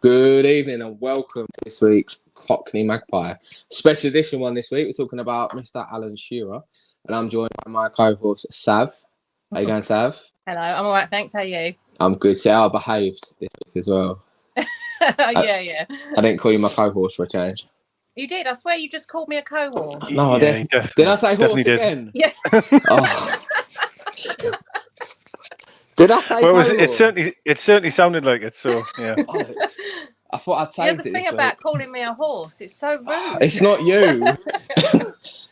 Good evening and welcome to this week's Cockney Magpie. Special edition one this week. We're talking about Mr. Alan Shearer, and I'm joined by my co-host, Sav. How you going, Sav? Hello, I'm all right, thanks. How are you? I'm good. See how I behaved this week as well. Yeah. I didn't call you my co-horse for a change. You did. I swear you just called me a co-horse. No, I did. Did I say horse again? Yeah. Oh. Did I say well, it certainly sounded like it, so yeah. I thought I'd saved the thing about calling me a horse, it's so rude. It's not you.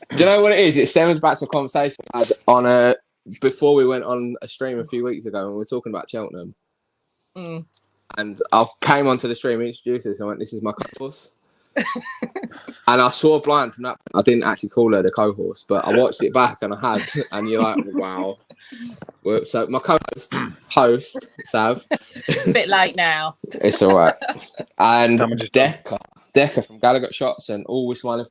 Do you know what it is? It stems back to a conversation I had on before we went on a stream a few weeks ago, and we were talking about Cheltenham. Mm. And I came onto the stream, introduced us, and I went, "This is my co-horse." And I saw blind from that. I didn't actually call her the co-horse, but I watched it back and I had, and you're like, wow. So my host, Sav. It's a bit late now. It's all right. And Deka from Gallowgate Shots and Always Smiling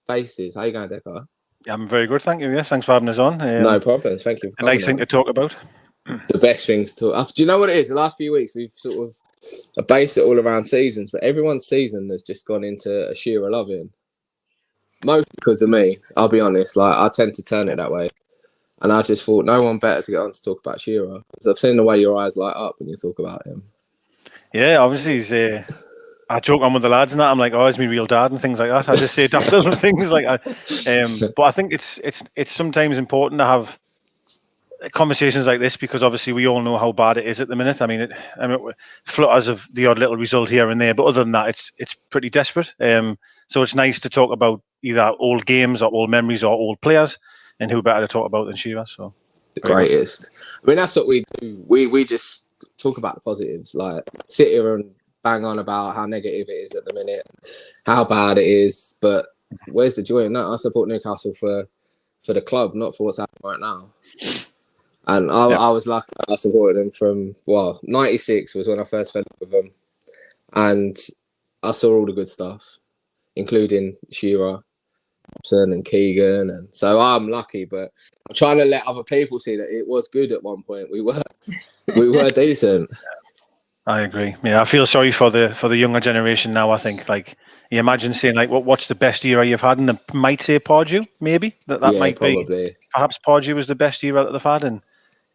Faces. How you going, Deka? Yeah, I'm very good, thank you. Yes, thanks for having us on. No problems. Thank you. A nice thing to talk about. The best thing to talk. Do you know what it is? The last few weeks we've sort of based it all around seasons, but everyone's season has just gone into a Shearer loving. Mostly because of me, I'll be honest. Like I tend to turn it that way, and I just thought no one better to get on to talk about Shearer because I've seen the way your eyes light up when you talk about him. Yeah, obviously he's. I joke on with the lads and that I'm like, oh, he's my real dad and things like that. I just say daft little things like that. But I think it's sometimes important to have conversations like this because obviously we all know how bad it is at the minute. I mean, it flutters of the odd little result here and there, but other than that, it's pretty desperate. So it's nice to talk about either old games or old memories or old players, and who better to talk about than Shearer? So the greatest. I mean, that's what we do. We just talk about the positives, like sit here and bang on about how negative it is at the minute, how bad it is. But where's the joy in that? I support Newcastle for the club, not for what's happening right now. And I was lucky. I supported them from, 96 was when I first fell with them. And I saw all the good stuff, including Shearer and Keegan. And so I'm lucky, but I'm trying to let other people see that it was good at one point. We were decent. I agree. Yeah, I feel sorry for the younger generation now. I think, like, you imagine saying, like, what's the best era you've had? And they might say Pardew, maybe. That might probably be. Perhaps Pardew was the best era that they've had. And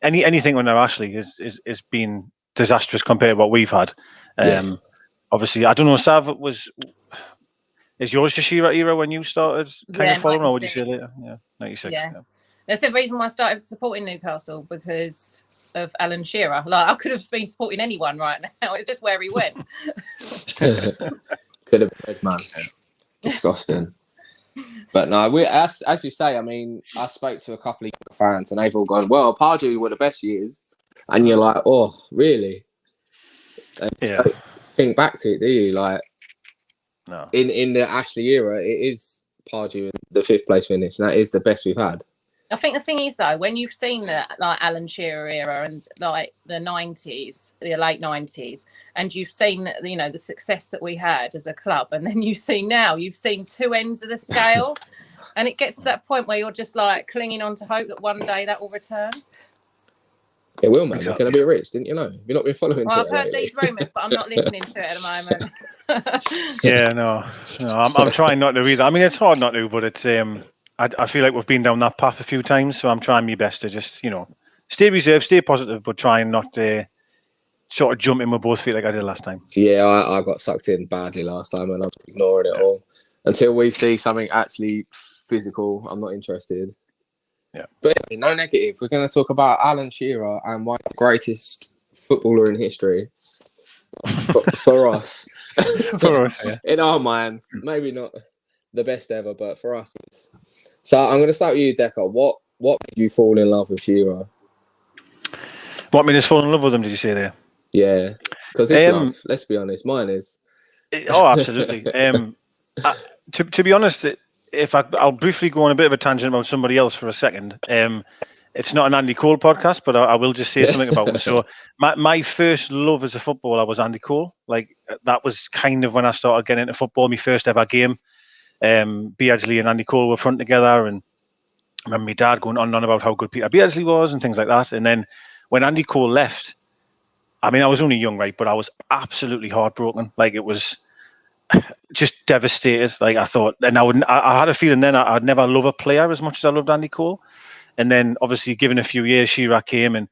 anything under Ashley is been disastrous compared to what we've had. Obviously, I don't know, Sav, is yours the Shearer era when you started kind of following, or would you say later? Yeah, 96. Yeah. That's the reason why I started supporting Newcastle, because of Alan Shearer. Like, I could have been supporting anyone right now. It's just where he went. Could have been, man. Disgusting. But no, as you say, I mean, I spoke to a couple of fans and they've all gone, well, Pardew were the best years. And you're like, oh, really? So think back to it, do you? Like, no. In the Ashley era, it is Pardew the 5th place finish. And that is the best we've had. I think the thing is, though, when you've seen the Alan Shearer era and like the 90s, the late 90s, and you've seen the success that we had as a club, and then you've seen two ends of the scale, and it gets to that point where you're just like clinging on to hope that one day that will return. It will, man. Exactly. We're going to be rich, didn't you know? You've not been following. Well, I've heard these rumours, but I'm not listening to it at the moment. Yeah, no, I'm trying not to either. I mean, it's hard not to, but it's I feel like we've been down that path a few times, so I'm trying my best to just, stay reserved, stay positive, but try and not sort of jump in with both feet like I did last time. Yeah, I got sucked in badly last time and I'm ignoring it all. Until we see something actually physical, I'm not interested. Yeah. But anyway, no negative. We're going to talk about Alan Shearer and one of the greatest footballer in history. For us. For us, yeah. In our minds. Maybe not the best ever, but for us. So I'm going to start with you, Deka. What made you fall in love with Shearer? What made us fall in love with him, did you say there? Yeah, because it's love. Let's be honest, mine is. Oh, absolutely. To be honest, I'll briefly go on a bit of a tangent about somebody else for a second. It's not an Andy Cole podcast, but I will just say something about him. So my first love as a footballer was Andy Cole. Like, that was kind of when I started getting into football. My first ever game. Beardsley and Andy Cole were front together, and I remember my dad going on and on about how good Peter Beardsley was and things like that. And then when Andy Cole left, I mean, I was only young, right? But I was absolutely heartbroken. Like, it was just devastated. Like, I thought, and I had a feeling then I'd never love a player as much as I loved Andy Cole. And then, obviously, given a few years, Shearer came, and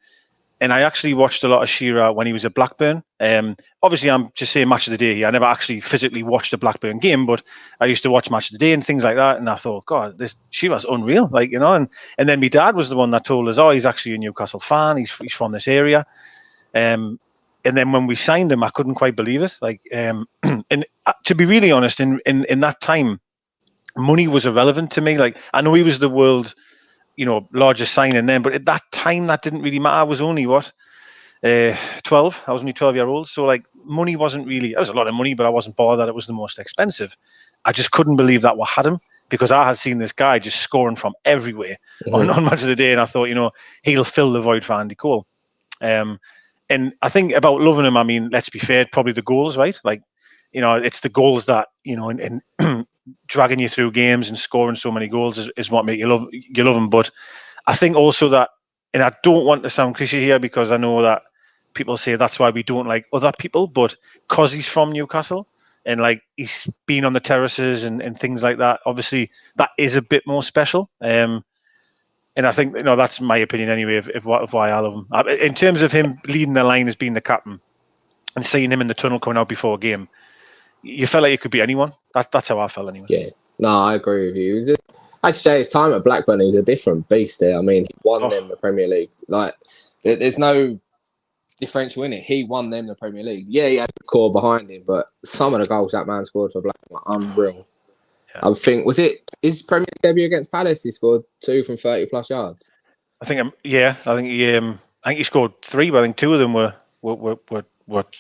I actually watched a lot of Shearer when he was at Blackburn. Obviously, I'm just saying match of the day here. I never actually physically watched a Blackburn game, but I used to watch match of the day and things like that. And I thought, God, this Shearer's unreal. Like, you know, and then my dad was the one that told us, oh, he's actually a Newcastle fan. He's from this area. And then when we signed him, I couldn't quite believe it. Like, and to be really honest, in that time, money was irrelevant to me. Like, I know he was the world, you know, largest signing then, but at that time that didn't really matter. I was only 12. I was only 12-year-old, so like money wasn't really. It was a lot of money, but I wasn't bothered that it was the most expensive. I just couldn't believe that we had him, because I had seen this guy just scoring from everywhere on match of the day, and I thought, you know, he'll fill the void for Andy Cole. And I think about loving him, I mean, let's be fair, probably the goals, right? Like, you know, it's the goals that, you know, and dragging you through games and scoring so many goals is what make you love him. But I think also that, and I don't want to sound cliche here, because I know that people say that's why we don't like other people, but because he's from Newcastle and like he's been on the terraces and things like that, obviously that is a bit more special. And I think, you know, that's my opinion anyway of why I love him. In terms of him leading the line as being the captain and seeing him in the tunnel coming out before a game, you felt like it could be anyone. That's how I felt anyway. Yeah, no, I agree with you. I'd say his time at Blackburn, he was a different beast there. I mean, he won them the Premier League. Like, there's no differential in it. He won them the Premier League. Yeah, he had the core behind him, but some of the goals that man scored for Blackburn were unreal. Yeah. I think, was it his Premier League debut against Palace? He scored 2 from 30+ yards. I think he scored 3, but I think 2 of them were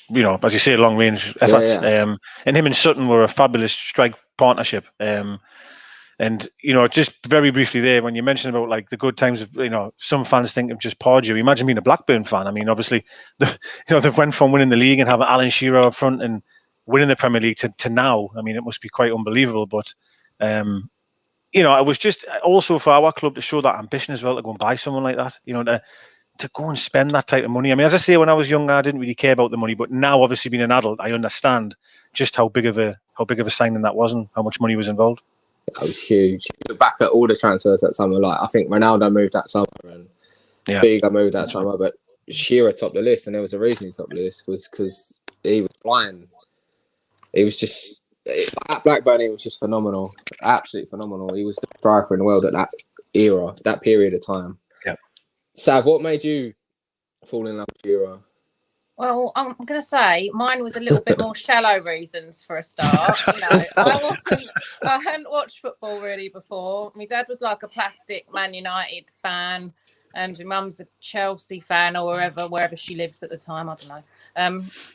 you know, as you say, long range efforts. Yeah. And him and Sutton were a fabulous strike partnership. And you know, just very briefly there, when you mentioned about like the good times of, you know, some fans think of just Pardew. Imagine being a Blackburn fan. I mean, obviously, they've went from winning the league and having Alan Shearer up front and winning the Premier League to now. I mean, it must be quite unbelievable. But you know, it was just also for our club to show that ambition as well, to go and buy someone like that. You know, to go and spend that type of money. I mean, as I say, when I was younger, I didn't really care about the money, but now, obviously, being an adult, I understand just how big of a signing that was and how much money was involved. That was huge. Look back at all the transfers that summer, like I think Ronaldo moved that summer and Figo moved that summer, but Shearer topped the list, and there was a reason he topped the list, was because he was flying. He was just at Blackburn. He was just phenomenal, absolutely phenomenal. He was the striker in the world at that era, that period of time. Yeah. Sav, what made you fall in love with Shearer? Well, I'm going to say mine was a little bit more shallow reasons for a start. You know, I hadn't watched football really before. My dad was like a plastic Man United fan, and my mum's a Chelsea fan, or wherever she lived at the time. I don't know.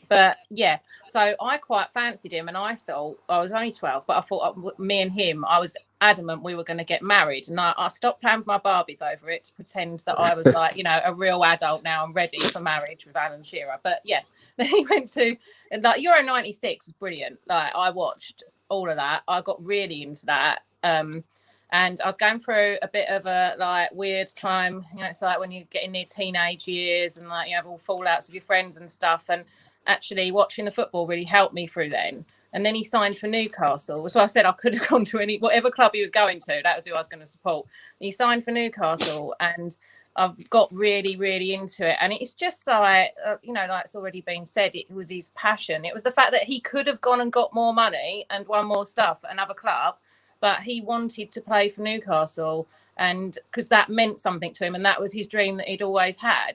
But yeah, so I quite fancied him, and I thought, I was only 12, but I thought me and him, I was adamant we were going to get married, and I stopped playing with my Barbies over it to pretend that I was like, you know, a real adult now and ready for marriage with Alan Shearer. But yeah, then he went to, and like Euro 96 was brilliant. Like I watched all of that. I got really into that. And I was going through a bit of a like weird time. You know, it's like when you get in near teenage years and like you have all fallouts with your friends and stuff. And actually watching the football really helped me through then. And then he signed for Newcastle. So I said I could have gone to whatever club he was going to. That was who I was going to support. And he signed for Newcastle, and I've got really, really into it. And it's just like, you know, like it's already been said, it was his passion. It was the fact that he could have gone and got more money and won more stuff at another club, but he wanted to play for Newcastle, and because that meant something to him, and that was his dream that he'd always had.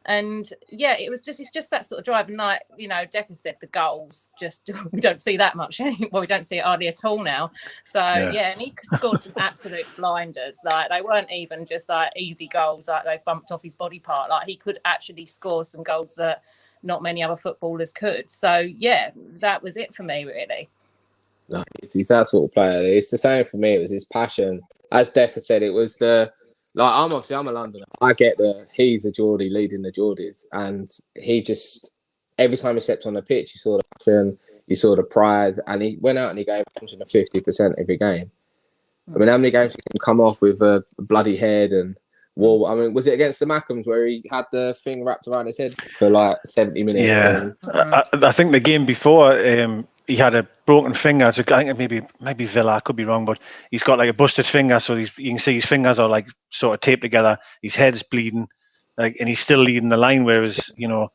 And yeah, it's just that sort of drive. And like, you know, Deka said, the goals just, we don't see that much anymore. Well, we don't see it hardly at all now. So yeah, and he scored some absolute blinders. Like they weren't even just like easy goals, like they bumped off his body part. Like he could actually score some goals that not many other footballers could. So yeah, that was it for me, really. No, he's that sort of player. It's the same for me. It was his passion. As Deka said, it was I'm a Londoner. I get he's a Geordie leading the Geordies, and he just, every time he stepped on the pitch, you saw the passion, you saw the pride, and he went out and he gave 150% every game. I mean, how many games he can come off with a bloody head and Well, I mean, was it against the Mackhams where he had the thing wrapped around his head for like 70 minutes? Yeah, I think the game before, he had a broken finger. So I think maybe Villa. I could be wrong, but he's got like a busted finger. So you can see his fingers are like sort of taped together. His head's bleeding, like, and he's still leading the line. Whereas, you know,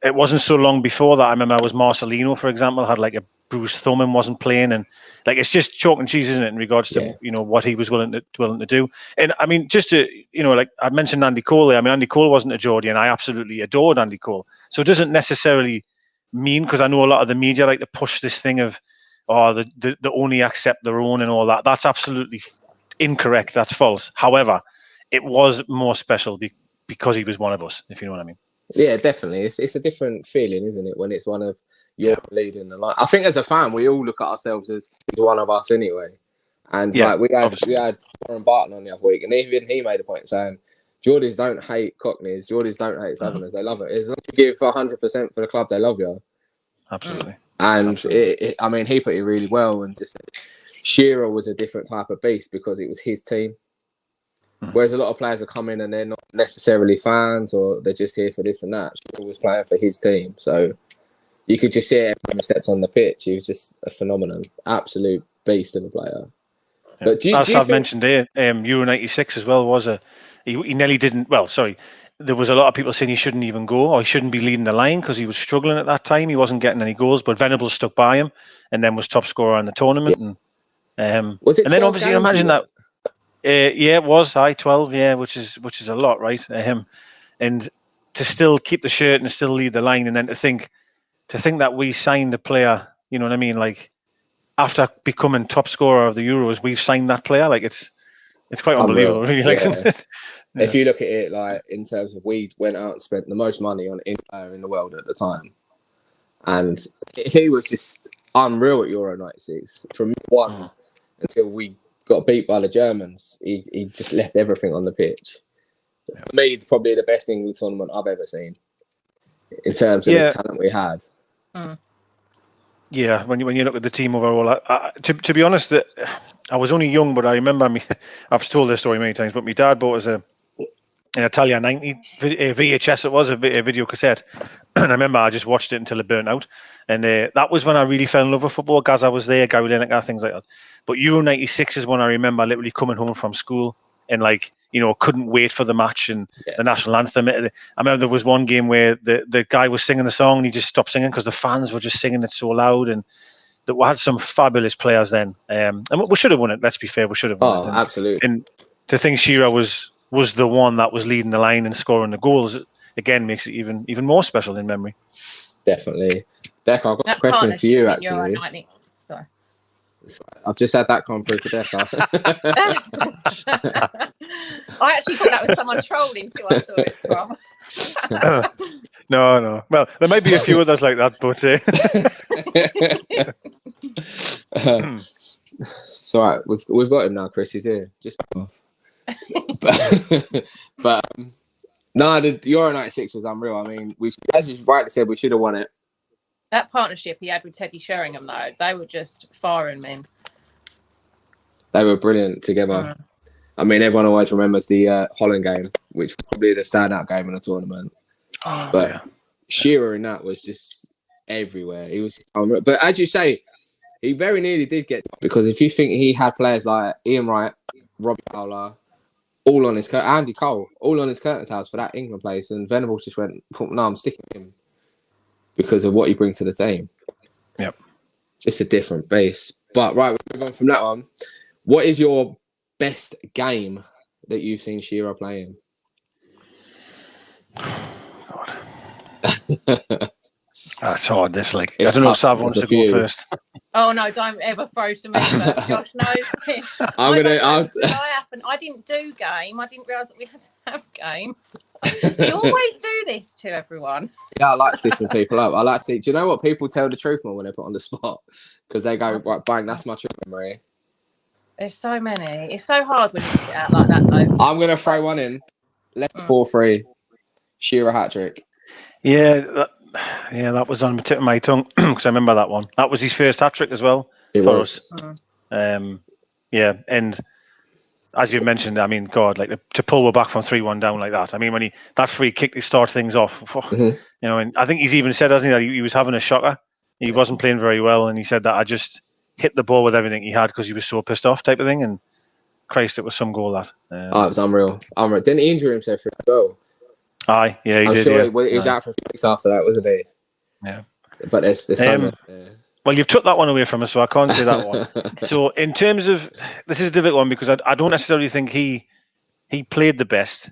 it wasn't so long before that. I remember Marcelino, for example, had like a bruised thumb and wasn't playing, and like it's just chalk and cheese, isn't it, in regards to you know what he was willing to do. And I mean, just to, you know, like I mentioned Andy Cole. I mean, Andy Cole wasn't a Geordie, and I absolutely adored Andy Cole. So it doesn't necessarily mean, because I know a lot of the media like to push this thing of the only accept their own and all that. That's absolutely incorrect. That's false. However, it was more special because he was one of us, if you know what I mean. Yeah, definitely. It's a different feeling, isn't it, when it's one of your leading the line. I think as a fan, we all look at ourselves as one of us anyway. And like we had Warren Barton on the other week, and even he made a point saying, Geordies don't hate Cockneys, Geordies don't hate Southerners, they love it. As long as you give 100% for the club, they love you. Absolutely. And I mean, he put it really well, and just Shearer was a different type of beast because it was his team. Whereas a lot of players are coming and they're not necessarily fans, or they're just here for this and that. Shearer was playing for his team, so you could just see it every time he steps on the pitch. He was just a phenomenon, absolute beast of a player. Yeah. But as I've mentioned here, Euro '96 as well was he nearly didn't. Well, sorry, there was a lot of people saying he shouldn't even go, or he shouldn't be leading the line because he was struggling at that time. He wasn't getting any goals, but Venables stuck by him, and then was top scorer in the tournament. Yeah. And was it? And then obviously imagine that. Yeah, it was 12. Yeah, which is a lot, right? And to still keep the shirt and still lead the line, and then to think that we signed a player, you know what I mean? Like after becoming top scorer of the Euros, we've signed that player. Like it's quite unbelievable, really. Like, isn't it? Yeah. If you look at it, like in terms of we went out and spent the most money on any player in the world at the time, and he was just unreal at Euro '96 from one until we got beat by the Germans. He just left everything on the pitch. Yeah. For me, it's probably the best England tournament I've ever seen in terms of the talent we had. Yeah, when you look at the team overall, to be honest, I was only young, but I remember I've told this story many times. But my dad bought us an Italia 90 VHS. It was a video cassette, and I remember I just watched it until it burnt out. And that was when I really fell in love with football. Gaza was there, Gary Lineker, things like that. But Euro '96 is when I remember literally coming home from school and couldn't wait for the match and the national anthem. I remember there was one game where the guy was singing the song and he just stopped singing because the fans were just singing it so loud, and that we had some fabulous players then. And we should have won it. Let's be fair, we should have won it. And, absolutely. And to think Shearer was the one that was leading the line and scoring the goals again makes it even more special in memory. Definitely. Deka, I've got a question for you actually. Sorry. I've just had that come through for Deka. I actually thought that was someone trolling until I saw it from. No. Well, there might be a few others like that, but it's all right. We've got him now. Chris, he's here. Just but no, the Euro '96 was unreal. I mean, as you rightly said, we should have won it. That partnership he had with Teddy Sheringham, though, they were just firing men. They were brilliant together. I mean, everyone always remembers the Holland game, which was probably the standout game in the tournament. Shearer in that was just everywhere. He was unreal. But as you say, he very nearly did get, because if you think he had players like Ian Wright, Robbie Fowler, all on his Andy Cole, all on his curtain towels for that England place, and Venables just went, no, I'm sticking with him because of what he brings to the team. Yep. Just a different base. But right, we'll move on from that one. What is your best game that you've seen Shearer playing? God. That's hard. This I don't know if Sav wants to go first. Oh no! Don't ever throw to me first. Josh knows this. I didn't do game. I didn't realise that we had to have game. You always do this to everyone. Yeah, I like stitching people up. I like to. Do you know what? People tell the truth more when they're put on the spot, because they go, right, bang, that's my true memory. There's so many. It's so hard when you get out like that, though. I'm gonna throw one in. Left 4-3. Shearer hat trick. Yeah, that was on the tip of my tongue because I remember that one. That was his first hat trick as well for us. And as you mentioned, I mean, God, like to pull back from 3-1 down like that. I mean, when that free kick to start things off, you know, and I think he's even said, hasn't he, that he was having a shocker. He wasn't playing very well, and he said that I just hit the ball with everything he had because he was so pissed off, type of thing. And Christ, it was some goal that. It was unreal. Didn't he injure himself as well? Aye, yeah, he did. Sure yeah. he was out for a few weeks after that, wasn't he? Yeah. But there's some. Well, you've took that one away from us, so I can't say that one. So, in terms of this is a difficult one because I don't necessarily think he played the best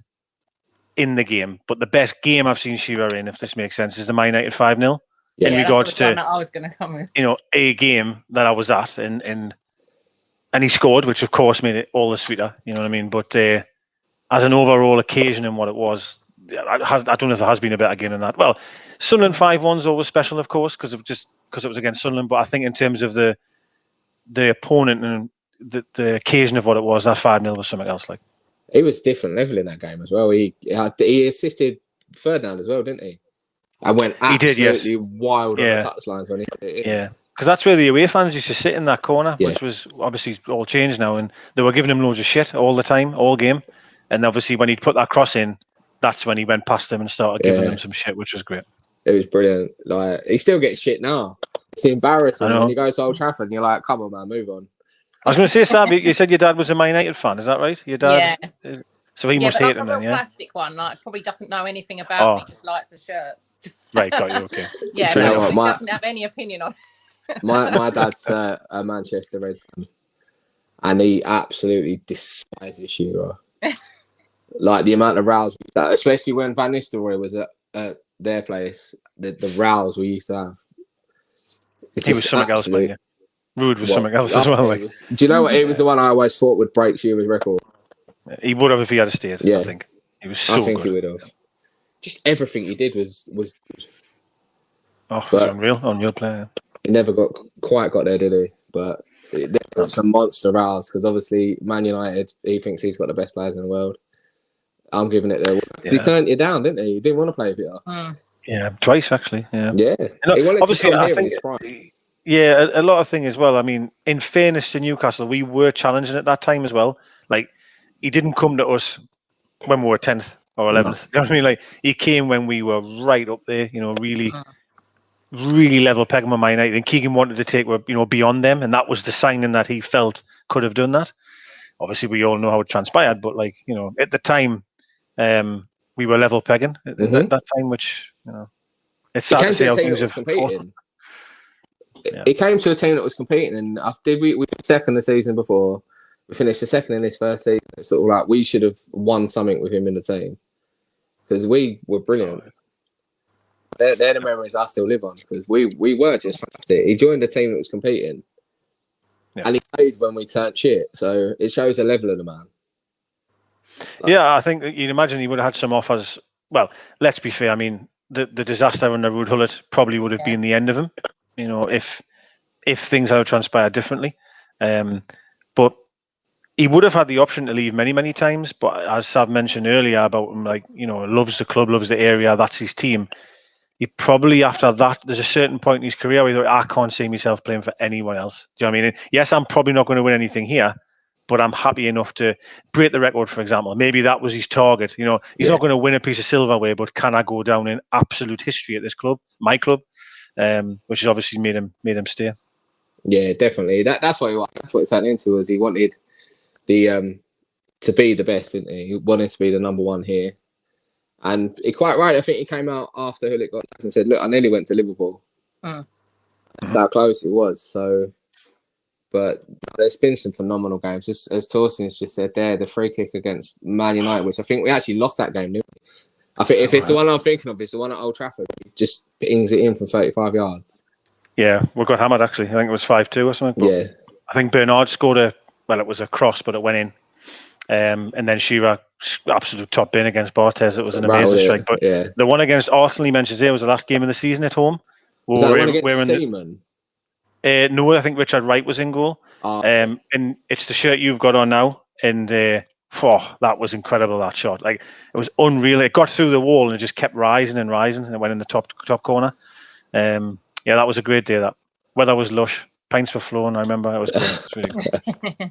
in the game, but the best game I've seen Shearer in, if this makes sense, is the Man United 5-0. Yeah, in regards to I was going to come with. You know, a game that I was at, and he scored, which of course made it all the sweeter. You know what I mean? But as an overall occasion and what it was, I don't know if there has been a better game than that. Well, Sunderland 5-1 is always special, of course, because it was against Sunderland. But I think in terms of the opponent and the occasion of what it was, that 5-0 was something else. Like, he was different level in that game as well. He assisted Ferdinand as well, didn't he? I went absolutely wild on the touchlines when he hit it. Yeah, because that's where the away fans used to sit in that corner, which was obviously all changed now, and they were giving him loads of shit all the time, all game. And obviously, when he'd put that cross in, that's when he went past them and started giving them some shit, which was great. It was brilliant. Like, he still gets shit now. It's embarrassing when you go to Old Trafford and you're like, "Come on, man, move on." I was going to say, Sam, you said your dad was a Man United fan. Is that right? Your dad. Yeah. So he must hate him then, yeah? Plastic one, like probably doesn't know anything about me, just likes the shirts. Right, got you. Okay. Yeah, so no, he doesn't have any opinion on it. my dad's a Manchester Reds fan, and he absolutely despises Shearer. Like the amount of rows, especially when Van Nistelrooy was at their place, the rows we used to have. He was something else, man. Rude was something else as well. Like. Do you know what? He was the one I always thought would break Shearer's record. He would have if he had stayed. Yeah. I think he was so good. I think he would have. Just everything he did was. Oh, it was unreal player. He never quite got there, did he? But there got some monster rows because obviously Man United, he thinks he's got the best players in the world. I'm giving it there. He turned you down, didn't he? He didn't want to play with you. Yeah, twice actually. Yeah. Yeah. He wanted obviously, to come here in his prime. Yeah, a lot of things as well. I mean, in fairness to Newcastle, we were challenging at that time as well. Like, he didn't come to us when we were 10th or 11th. No. You know what I mean? Like, he came when we were right up there, you know, really level pegging with Man United. And Keegan wanted to take, you know, beyond them. And that was the signing that he felt could have done that. Obviously, we all know how it transpired. But, like, you know, at the time, we were level pegging at that time, which, you know, it's sad to see how things have competing. It came to a team that was competing, and we were second the season before. We finished the second in his first season. It's sort of like we should have won something with him in the team because we were brilliant. They're the memories I still live on because we were just fantastic. He joined a team that was competing, and he played when we turned shit. So it shows the level of the man. I think you'd imagine he would have had some offers. Well, let's be fair. I mean, the disaster under Ruud Gullit probably would have been the end of him. You know, if things had transpired differently, but he would have had the option to leave many, many times. But as Sav mentioned earlier about him, like, you know, loves the club, loves the area, that's his team. He probably, after that, there's a certain point in his career where he thought, I can't see myself playing for anyone else. Do you know what I mean? Yes, I'm probably not going to win anything here, but I'm happy enough to break the record, for example. Maybe that was his target. You know, he's not going to win a piece of silverware, but can I go down in absolute history at this club, my club? Which has obviously made him stay. Yeah, definitely. That's what it turned into. Was he wanted to be the best, didn't he? He wanted to be the number one here, and he quite right. I think he came out after Gullit got sacked and said, "Look, I nearly went to Liverpool." That's how close it was. So, but there's been some phenomenal games. Just as Torsten's just said there, the free kick against Man United, which I think we actually lost that game, didn't we? I think if it's the one I'm thinking of, it's the one at Old Trafford. He just pings it in from 35 yards. Yeah, we got hammered actually. I think it was 5-2 or something. Yeah. I think Banyard scored it was a cross, but it went in. And then Shearer, absolute top bin against Barthez. It was an amazing strike. But the one against Arsenal he mentions here was the last game of the season at home. Was that the one against Seaman? No, I think Richard Wright was in goal. And it's the shirt you've got on now. And that was incredible, that shot. Like, it was unreal. It got through the wall and it just kept rising and rising, and it went in the top corner. That was a great day. That weather was lush. Pints were flowing. I remember it was great. It was really good.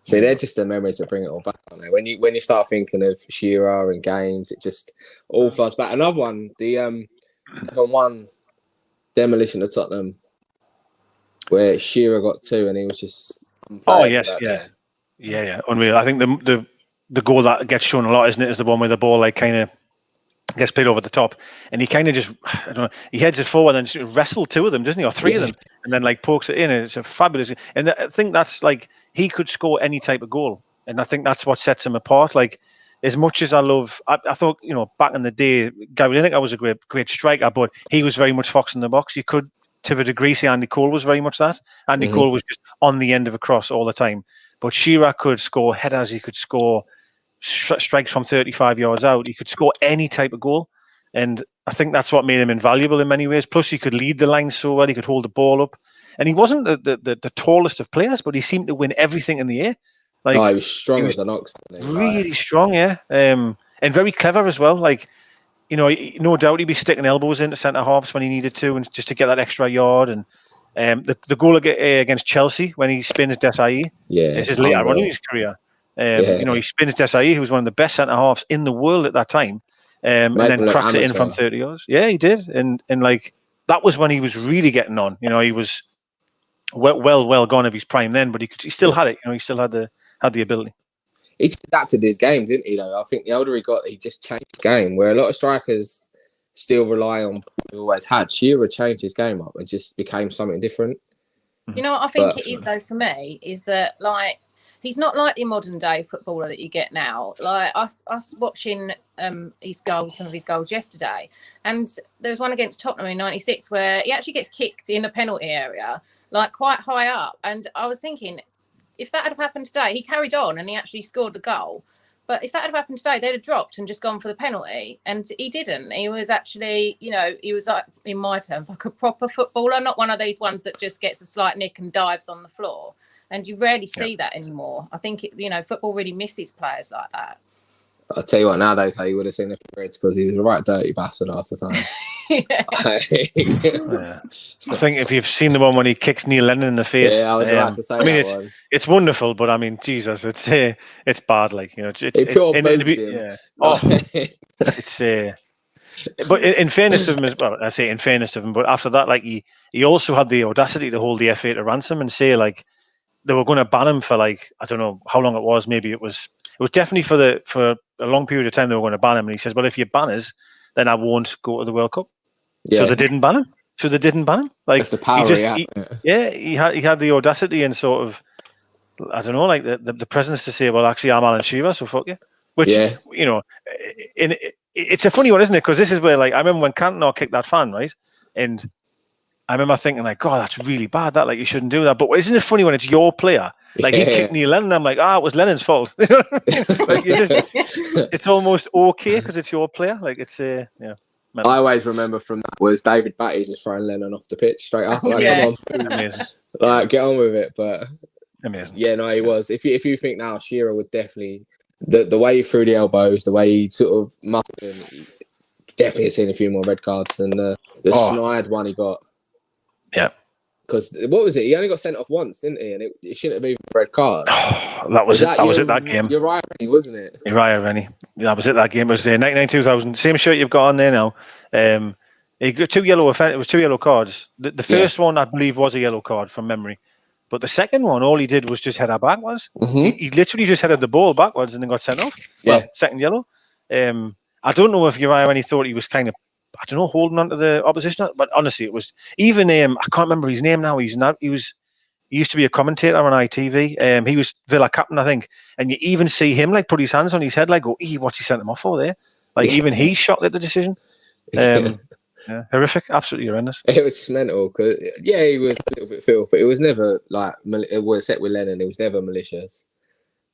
See, they're just the memories that bring it all back, aren't they? When you start thinking of Shearer and games, it just all flows back. Another one, the 7-1 demolition of Tottenham, where Shearer got 2 and he was just yeah, unreal. I think the goal that gets shown a lot, isn't it, is the one where the ball like kind of gets played over the top, and he kind of just, I don't know, he heads it forward and just wrestled 2 of them, doesn't he, or 3 of them, and then like pokes it in, and it's a fabulous. And I think that's like, he could score any type of goal, and I think that's what sets him apart. Like, as much as I thought, you know, back in the day, Gary Lineker was a great striker, but he was very much fox in the box. You could, to a degree, say Andy Cole was very much that. Andy Cole was just on the end of a cross all the time, but Shearer could score headers, he could score strikes from 35 yards out, he could score any type of goal, and I think that's what made him invaluable in many ways. Plus, he could lead the line so well, he could hold the ball up, and he wasn't the tallest of players, but he seemed to win everything in the air. Like, he was strong as an ox. Really strong, yeah, and very clever as well. Like, you know, no doubt he'd be sticking elbows into centre halves when he needed to, and just to get that extra yard. And the goal against Chelsea when he spins Desai, this is later on in his career. You know, he spins Desai, who was one of the best centre halves in the world at that time, and then cracks it in from 30 yards. Yeah, he did, and like, that was when he was really getting on. You know, he was well gone of his prime then, but he still had it. You know, he still had the ability. He just adapted his game, didn't he? Though I think the older he got, he just changed the game. Where a lot of strikers still rely on what he always had. Shearer changed his game up and just became something different. You know what I think it is though for me is that, like, he's not like the modern day footballer that you get now. Like us watching some of his goals yesterday, and there was one against Tottenham in '96 where he actually gets kicked in the penalty area, like quite high up. And I was thinking, if that had happened today, he carried on and he actually scored the goal. But if that had happened today, they'd have dropped and just gone for the penalty. And he didn't. He was actually, you know, he was, like, in my terms, like a proper footballer, not one of these ones that just gets a slight nick and dives on the floor. And you rarely see that anymore. I think, you know, football really misses players like that. I'll tell you what, nowadays, how you would have seen the Reds, because he was a right dirty bastard half the time. I think if you've seen the one when he kicks Neil Lennon in the face, I was about to say, I mean, it's wonderful, but I mean, Jesus, it's bad. Like, you know, but in fairness to him as well, I say in fairness to him, but after that, like, he also had the audacity to hold the FA to ransom and say, like, they were going to ban him for, like, I don't know how long it was. Maybe it was definitely for a long period of time they were going to ban him. And he says, well, if you ban us, then I won't go to the World Cup. Yeah. So they didn't ban him. Like, that's the power he had the audacity and sort of, I don't know, like the presence to say, well, actually, I'm Alan Shearer, so fuck you. Which, you know, it's a funny one, isn't it? Because this is where, like, I remember when Cantona kicked that fan, right? And I remember thinking, like, God, that's really bad. That, like, you shouldn't do that. But isn't it funny when it's your player? Like, he kicked Neil Lennon. I'm like, it was Lennon's fault. You know what I mean? Like, it's almost okay because it's your player. Like, it's I always remember from that was David Batty just throwing Lennon off the pitch straight after. Like, come on, amazing. Like, get on with it. But amazing. Yeah, no, he was. If you think now, Shearer would definitely the way he threw the elbows, the way he sort of muscled him, definitely seen a few more red cards than the snide one he got. Yeah. Because what was it? He only got sent off once, didn't he? And it shouldn't have been a red card. That was it. That was it. That game. Uriah Rennie, wasn't it? Uriah Rennie. That was it. That game. It was 99-2000. Same shirt you've got on there now. He got 2 yellow. It was 2 yellow cards. The first one, I believe, was a yellow card from memory. But the second one, all he did was just head her backwards. He literally just headed the ball backwards and then got sent off. Yeah. Well, second yellow. I don't know if Uriah Rennie thought he was kind of, I don't know, holding on to the opposition, but honestly, it was even I can't remember his name now. He used to be a commentator on ITV. He was Villa captain, I think, and you even see him like put his hands on his head, like, go, what's he sent him off for there? Like, even he's shocked at the decision. Horrific, absolutely horrendous. It was just mental. Cause he was a little bit filthy, but it was never like except with Lennon, it was never malicious.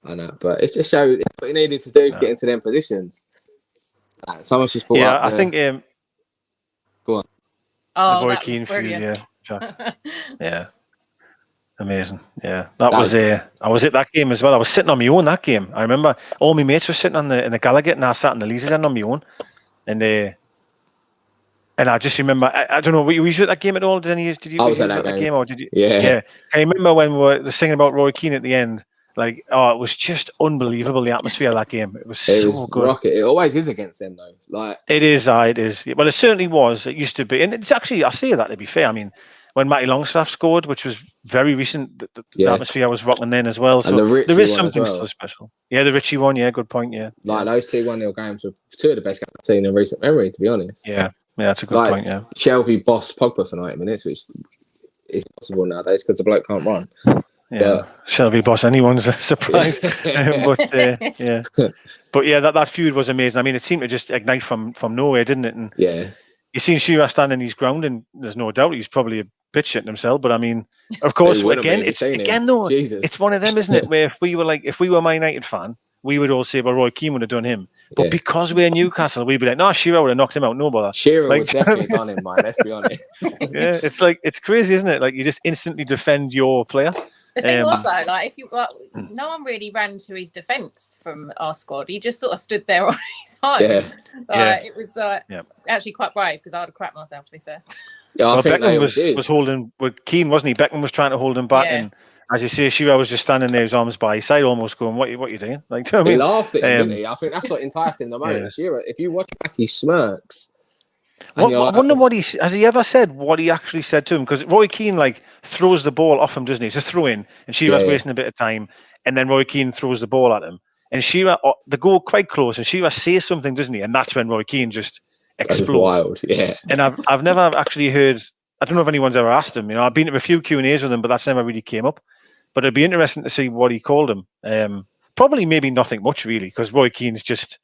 I know, but it just showed what he needed to do to get into them positions. Someone's just brought up. I think. Go on. Oh, Roy that Keane was feud, brilliant. yeah, amazing. Yeah, that was I was at that game as well. I was sitting on my own that game. I remember all my mates were sitting in the Gallowgate, and I sat in the Leazes end on my own, and I just remember, I don't know, were you at that game at all? Did you? I was at that game. Or did you? Yeah. I remember when we were singing about Roy Keane at the end. Like, oh, it was just unbelievable, the atmosphere of that game. It was so good. Rocket. It always is against them, though. Like it is. Well, it certainly was. It used to be, and it's actually, I say that to be fair. I mean, when Matty Longstaff scored, which was very recent, the atmosphere was rocking then as well. So there is something still special. Yeah, the Richie one. Yeah, good point. Yeah, like those 2-1-0 games were two of the best games I've seen in recent memory, to be honest. Yeah, that's a good point. Yeah, Shelby bossed Pogba for 90 minutes, which is possible nowadays because the bloke can't run. Yeah, Shelby boss anyone's a surprise. But that feud was amazing. I mean, it seemed to just ignite from nowhere, didn't it? And you seen Shearer standing his ground, and there's no doubt he's probably a bit shitting himself. But I mean, of course, it's one of them, isn't it? Where if we were a Man United fan, we would all say, well, Roy Keane would have done him. But because we're Newcastle, we'd be like, no, Shearer would have knocked him out. No bother. Shearer would definitely have done him, man. Let's be honest. Yeah, it's crazy, isn't it? Like, you just instantly defend your player. The thing was though, like no one really ran to his defence from our squad. He just sort of stood there on his own. It was actually quite brave because I would have crapped myself, to be fair. Yeah, I think Beckham was holding with Keane, wasn't he? Beckham was trying to hold him back, and as you say, Shearer was just standing there, his arms by his side, almost going, "What are you doing?" Like, do you know what I mean? He laughed at him, didn't he? I think that's what enticed him the most. Shearer, if you watch back, he smirks. I wonder what has he ever said what he actually said to him? Because Roy Keane throws the ball off him, doesn't he? It's a throw in, and Shearer's wasting a bit of time, and then Roy Keane throws the ball at him, and Shearer they go quite close, and Shearer says something, doesn't he? And that's when Roy Keane just explodes. Wild, And I've never actually heard. I don't know if anyone's ever asked him. You know, I've been to a few Q&As with him, but that's never really came up. But it'd be interesting to see what he called him. Probably maybe nothing much really, because Roy Keane's just.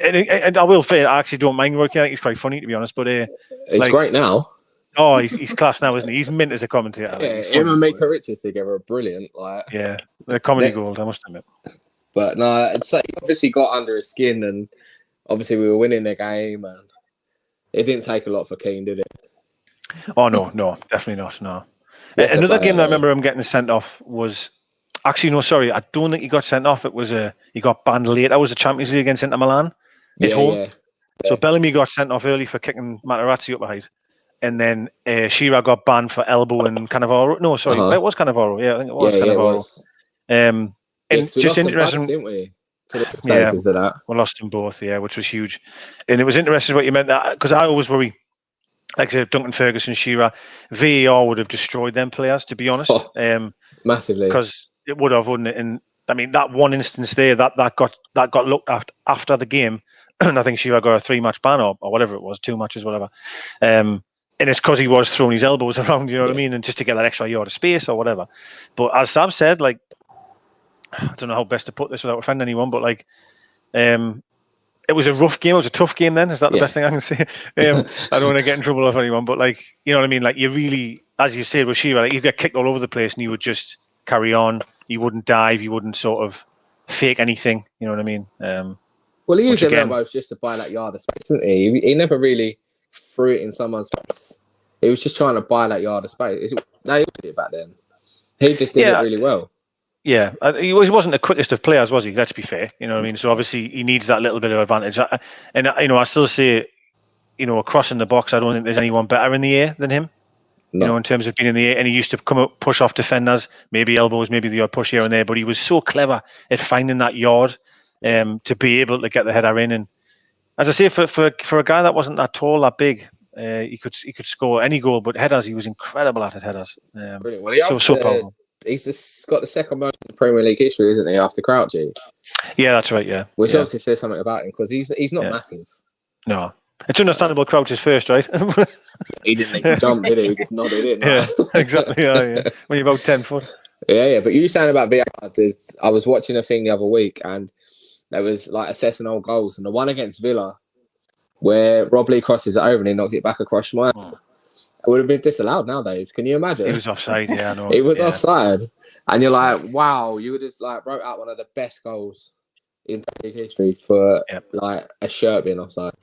And I will say, I actually don't mind Roy Keane. I think he's quite funny, to be honest. But he's great now. Oh, he's class now, isn't he? He's mint as a commentator. Yeah, him and Mika Richards together are brilliant. They're comedy gold, I must admit. But no, it's like he obviously got under his skin, and obviously we were winning the game, and it didn't take a lot for Keane, did it? Oh no, definitely not. No. Another game that I remember him getting sent off was. Actually, no, sorry. I don't think he got sent off. It was he got banned late. That was the Champions League against Inter Milan at home. Yeah. So Bellamy got sent off early for kicking Materazzi up the height, and then Shearer got banned for elbowing Cannavaro. No, sorry, it was Cannavaro. Yeah, I think it was Cannavaro. And just interesting, didn't we? We lost them both. Yeah, which was huge. And it was interesting what you meant that because I always worry. Like I said, Duncan Ferguson, Shearer, VAR would have destroyed them players. To be honest, massively because. It would have, wouldn't it? And I mean, that one instance there that got looked at after the game, and I think Shearer got a 3-match ban or whatever it was, 2 matches, whatever. And it's because he was throwing his elbows around, you know what I mean, and just to get that extra yard of space or whatever. But as Sam said, I don't know how best to put this without offending anyone, but it was a rough game. It was a tough game. Then is that the best thing I can say? I don't want to get in trouble with anyone, but you know what I mean. You really, as you said with Shearer, you get kicked all over the place, and you would just carry on. You wouldn't dive. You wouldn't sort of fake anything. You know what I mean? Well, he used his elbows just to buy that yard of space, didn't he? He never really threw it in someone's face. He was just trying to buy that yard of space. No, he did it back then. He just did it really well. Yeah, he wasn't the quickest of players, was he? Let's be fair. You know what I mean? So obviously he needs that little bit of advantage. And I still say, across in the box, I don't think there's anyone better in the air than him. No. In terms of being in the air, and he used to come up, push off defenders, maybe elbows, maybe the odd push here and there, but he was so clever at finding that yard to be able to get the header in. And as I say, for a guy that wasn't that tall, that big, he could score any goal, but headers, he was incredible at headers. Brilliant. Well, so powerful. He's got the second most in Premier League history, isn't he, after Crouchy? Yeah, that's right, yeah. Which obviously says something about him, because he's not massive. No. It's understandable Crouch is first, right? He didn't make the jump, did he? He just nodded in. Right? Yeah, exactly. Yeah. When you're about 10 foot. Yeah. But you were saying about Banyard. I was watching a thing the other week, and there was assessing old goals, and the one against Villa, where Rob Lee crosses it over and he knocked it back across Schmeichel. It would have been disallowed nowadays. Can you imagine? He was offside, yeah, I know. He was offside. And you're like, wow, you would have wrote out one of the best goals in Premier League history for a shirt being offside.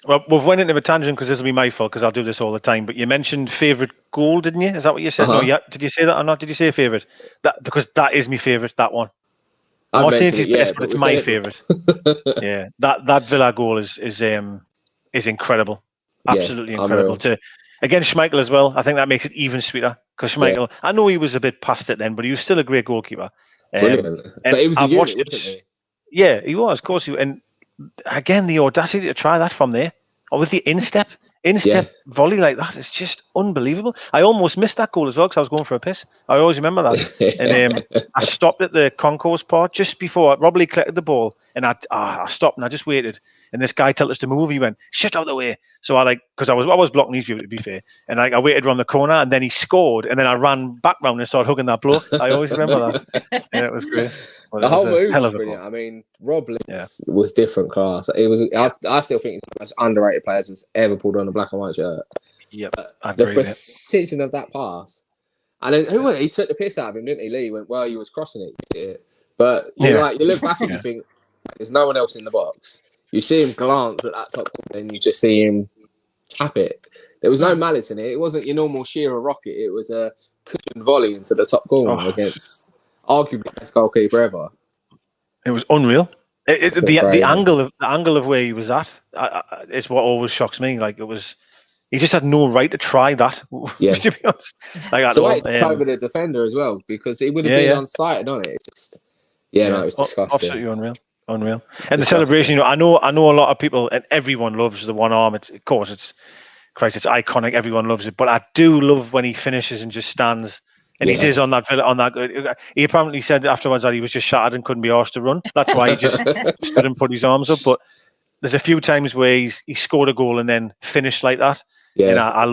Well, we've went into a tangent because this will be my fault because I'll do this all the time. But you mentioned favourite goal, didn't you? Is that what you said? No, did you say that or not? Did you say favourite? Because that is my favourite. That one. I'm not saying it's best, but it's my favourite. Yeah, that Villa goal is incredible, absolutely incredible. Against Schmeichel as well. I think that makes it even sweeter because Schmeichel. I know he was a bit past it then, but he was still a great goalkeeper. Brilliant. But he was a unit, wasn't he? Yeah, he was, of course. And again, the audacity to try that from there, or with the instep volley like that, it's just unbelievable. I almost missed that goal as well because I was going for a piss. I always remember that. And I stopped at the concourse part just before Rob Lee collected the ball, and I stopped and I just waited. And this guy told us to move. He went, "Shut out the way." So because I was blocking his view, to be fair, and I waited around the corner, and then he scored, and then I ran back round and started hugging that bloke. I always remember that. Yeah, it was great. Well, the whole move was brilliant. I mean, Rob Lee was different class. It was. I still think he's one of the most underrated players that's ever pulled on a black and white shirt. Yep, the precision of that pass, and then he took the piss out of him, didn't he? Lee went, "Well, you was crossing it," but you look back and you think there's no one else in the box. You see him glance at that top corner, and you just see him tap it. There was no malice in it. It wasn't your normal Shearer rocket. It was a cushioned volley into the top corner against arguably the best goalkeeper ever. It was unreal. The angle of where he was at is what always shocks me. Like, it was, he just had no right to try that. Yeah. To be honest, like, so it over the defender as well, because he would have been unsighted on it. It was disgusting. Absolutely unreal. And the celebration, I know a lot of people, and everyone loves the one arm. It's iconic. Everyone loves it, but I do love when he finishes and just stands. And he did on that. He apparently said afterwards that he was just shattered and couldn't be asked to run. That's why he just stood and put his arms up. But there's a few times where he scored a goal and then finished like that. Yeah, and I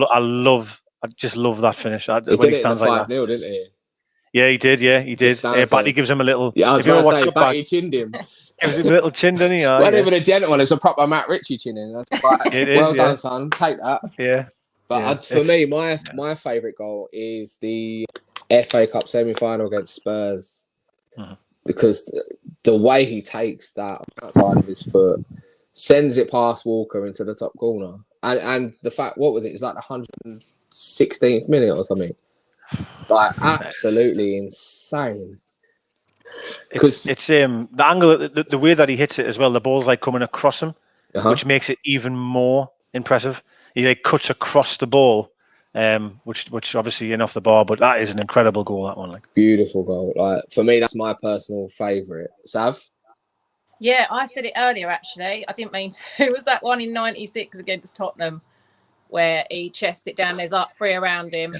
just love that finish. When he stands like that, didn't he? Yeah, he did. Yeah, he did. Batty gives him a little. Yeah, I was going to say, Batty chinned him. Gives him a little chin, didn't he? Wasn't even a gentleman. It's a proper Matt Ritchie chinning. That's quite, well done, son. Take that. Yeah. But for me, my favourite goal is the FA Cup semi-final against Spurs, because the way he takes that outside of his foot, sends it past Walker into the top corner, and the fact, what was it? It was like the 116th minute or something. Like, absolutely insane. It's the angle, the way that he hits it as well. The ball's like coming across him, which makes it even more impressive. He like cuts across the ball, which obviously in off the bar, but that is an incredible goal. That one, like, beautiful goal. Like, for me, that's my personal favourite. Sav? Yeah, I said it earlier. Actually, I didn't mean to. It was that one in '96 against Tottenham, where he chests it down. There's like three around him.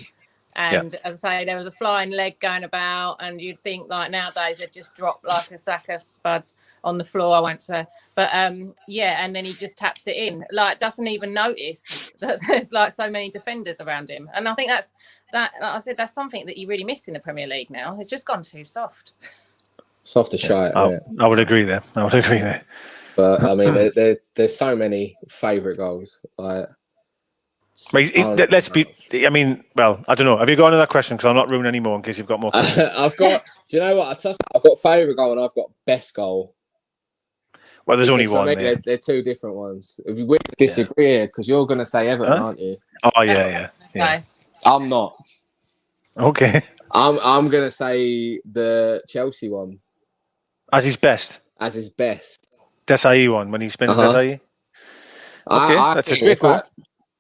And as I say, there was a flying leg going about, and you'd think like nowadays they'd just drop like a sack of spuds on the floor. I won't say, but and then he just taps it in, like doesn't even notice that there's like so many defenders around him. And I think that's like I said, that's something that you really miss in the Premier League now. It's just gone too soft. Soft as shite. I would agree there. But I mean, there's so many favourite goals. Like, let's be. I mean, well, I don't know. Have you got another question? Because I'm not ruining any more in case you've got more. I've got. Do you know what? I've got favourite goal and I've got best goal. Well, there's only one. They're two different ones. If we disagree, because you're going to say Everton, aren't you? Oh yeah. I'm not. Okay. I'm going to say the Chelsea one. As his best. Desai one when he spins Desai. Okay, that's a great goal.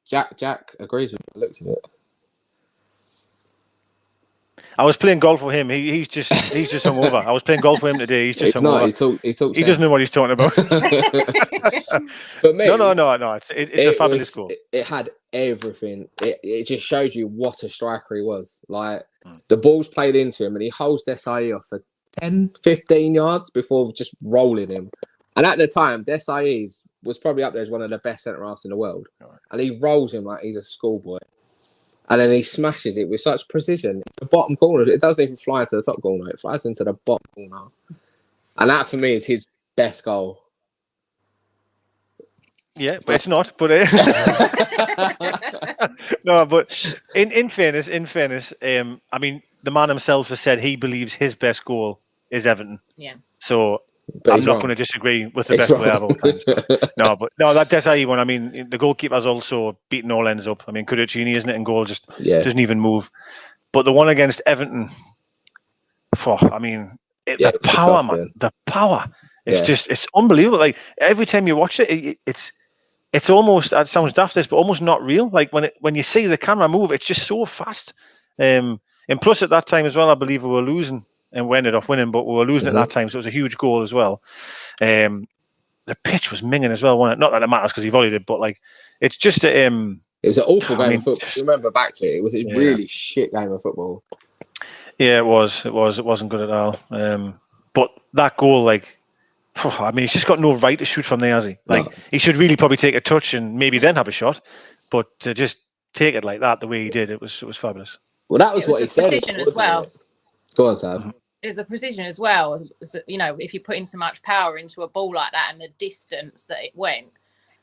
Jack agrees with the looks of it. I was playing golf with him. He's just hungover. I was playing golf with him today. He's just hungover. He doesn't know what he's talking about. For me, no. It's a fabulous goal. It had everything. It just showed you what a striker he was. Like, the ball's played into him, and he holds Desai off for 10, 15 yards before just rolling him. And at the time, Desai was probably up there as one of the best centre-halves in the world. And he rolls him like he's a schoolboy. And then he smashes it with such precision. The bottom corner, it doesn't even fly into the top corner. It flies into the bottom corner. And that, for me, is his best goal. Yeah, but it's not. But no, but in fairness, I mean, the man himself has said he believes his best goal is Everton. Yeah. So I'm not going to disagree with the best player of all time. No, that Desai one. I mean, the goalkeeper's also beaten all ends up. I mean, Kudachini, isn't it? And goal just doesn't even move. But the one against Everton, I mean, the power, man. The power. It's unbelievable. Like, every time you watch it, it's almost, it sounds daft, but almost not real. Like, when you see the camera move, it's just so fast. And plus, at that time as well, I believe we were losing and we ended off winning, but we were losing at that time, so it was a huge goal as well. The pitch was minging as well, wasn't it? Not that it matters because he volleyed it, but like it's just it was an awful game of football. Remember back to it. It was a really shit game of football. Yeah, it was. It wasn't good at all. But that goal, like, I mean, he's just got no right to shoot from there, has he? Like, he should really probably take a touch and maybe then have a shot. But to just take it like that, the way he did, it was fabulous. Well, that was what he said. Precision as well. Go on, Sav. There's a precision as well. You know, if you're putting so much power into a ball like that and the distance that it went,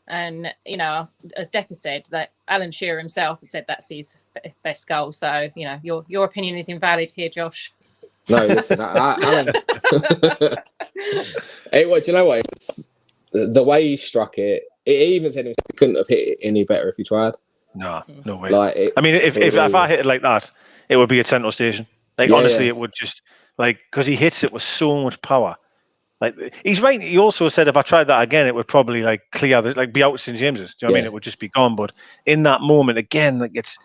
and you know, as Deka said, that Alan Shearer himself said that's his best goal. So you know, your opinion is invalid here, Josh. No, listen, Alan. Hey, what do you know? What the way he struck it, it even said he couldn't have hit it any better if he tried. No way. Like, I mean, if I hit it like that, it would be at Central Station. Like honestly, it would just like because he hits it with so much power. Like he's right. He also said if I tried that again, it would probably like clear, like be out St James's. Do you know what I mean? It would just be gone. But in that moment, again, like it's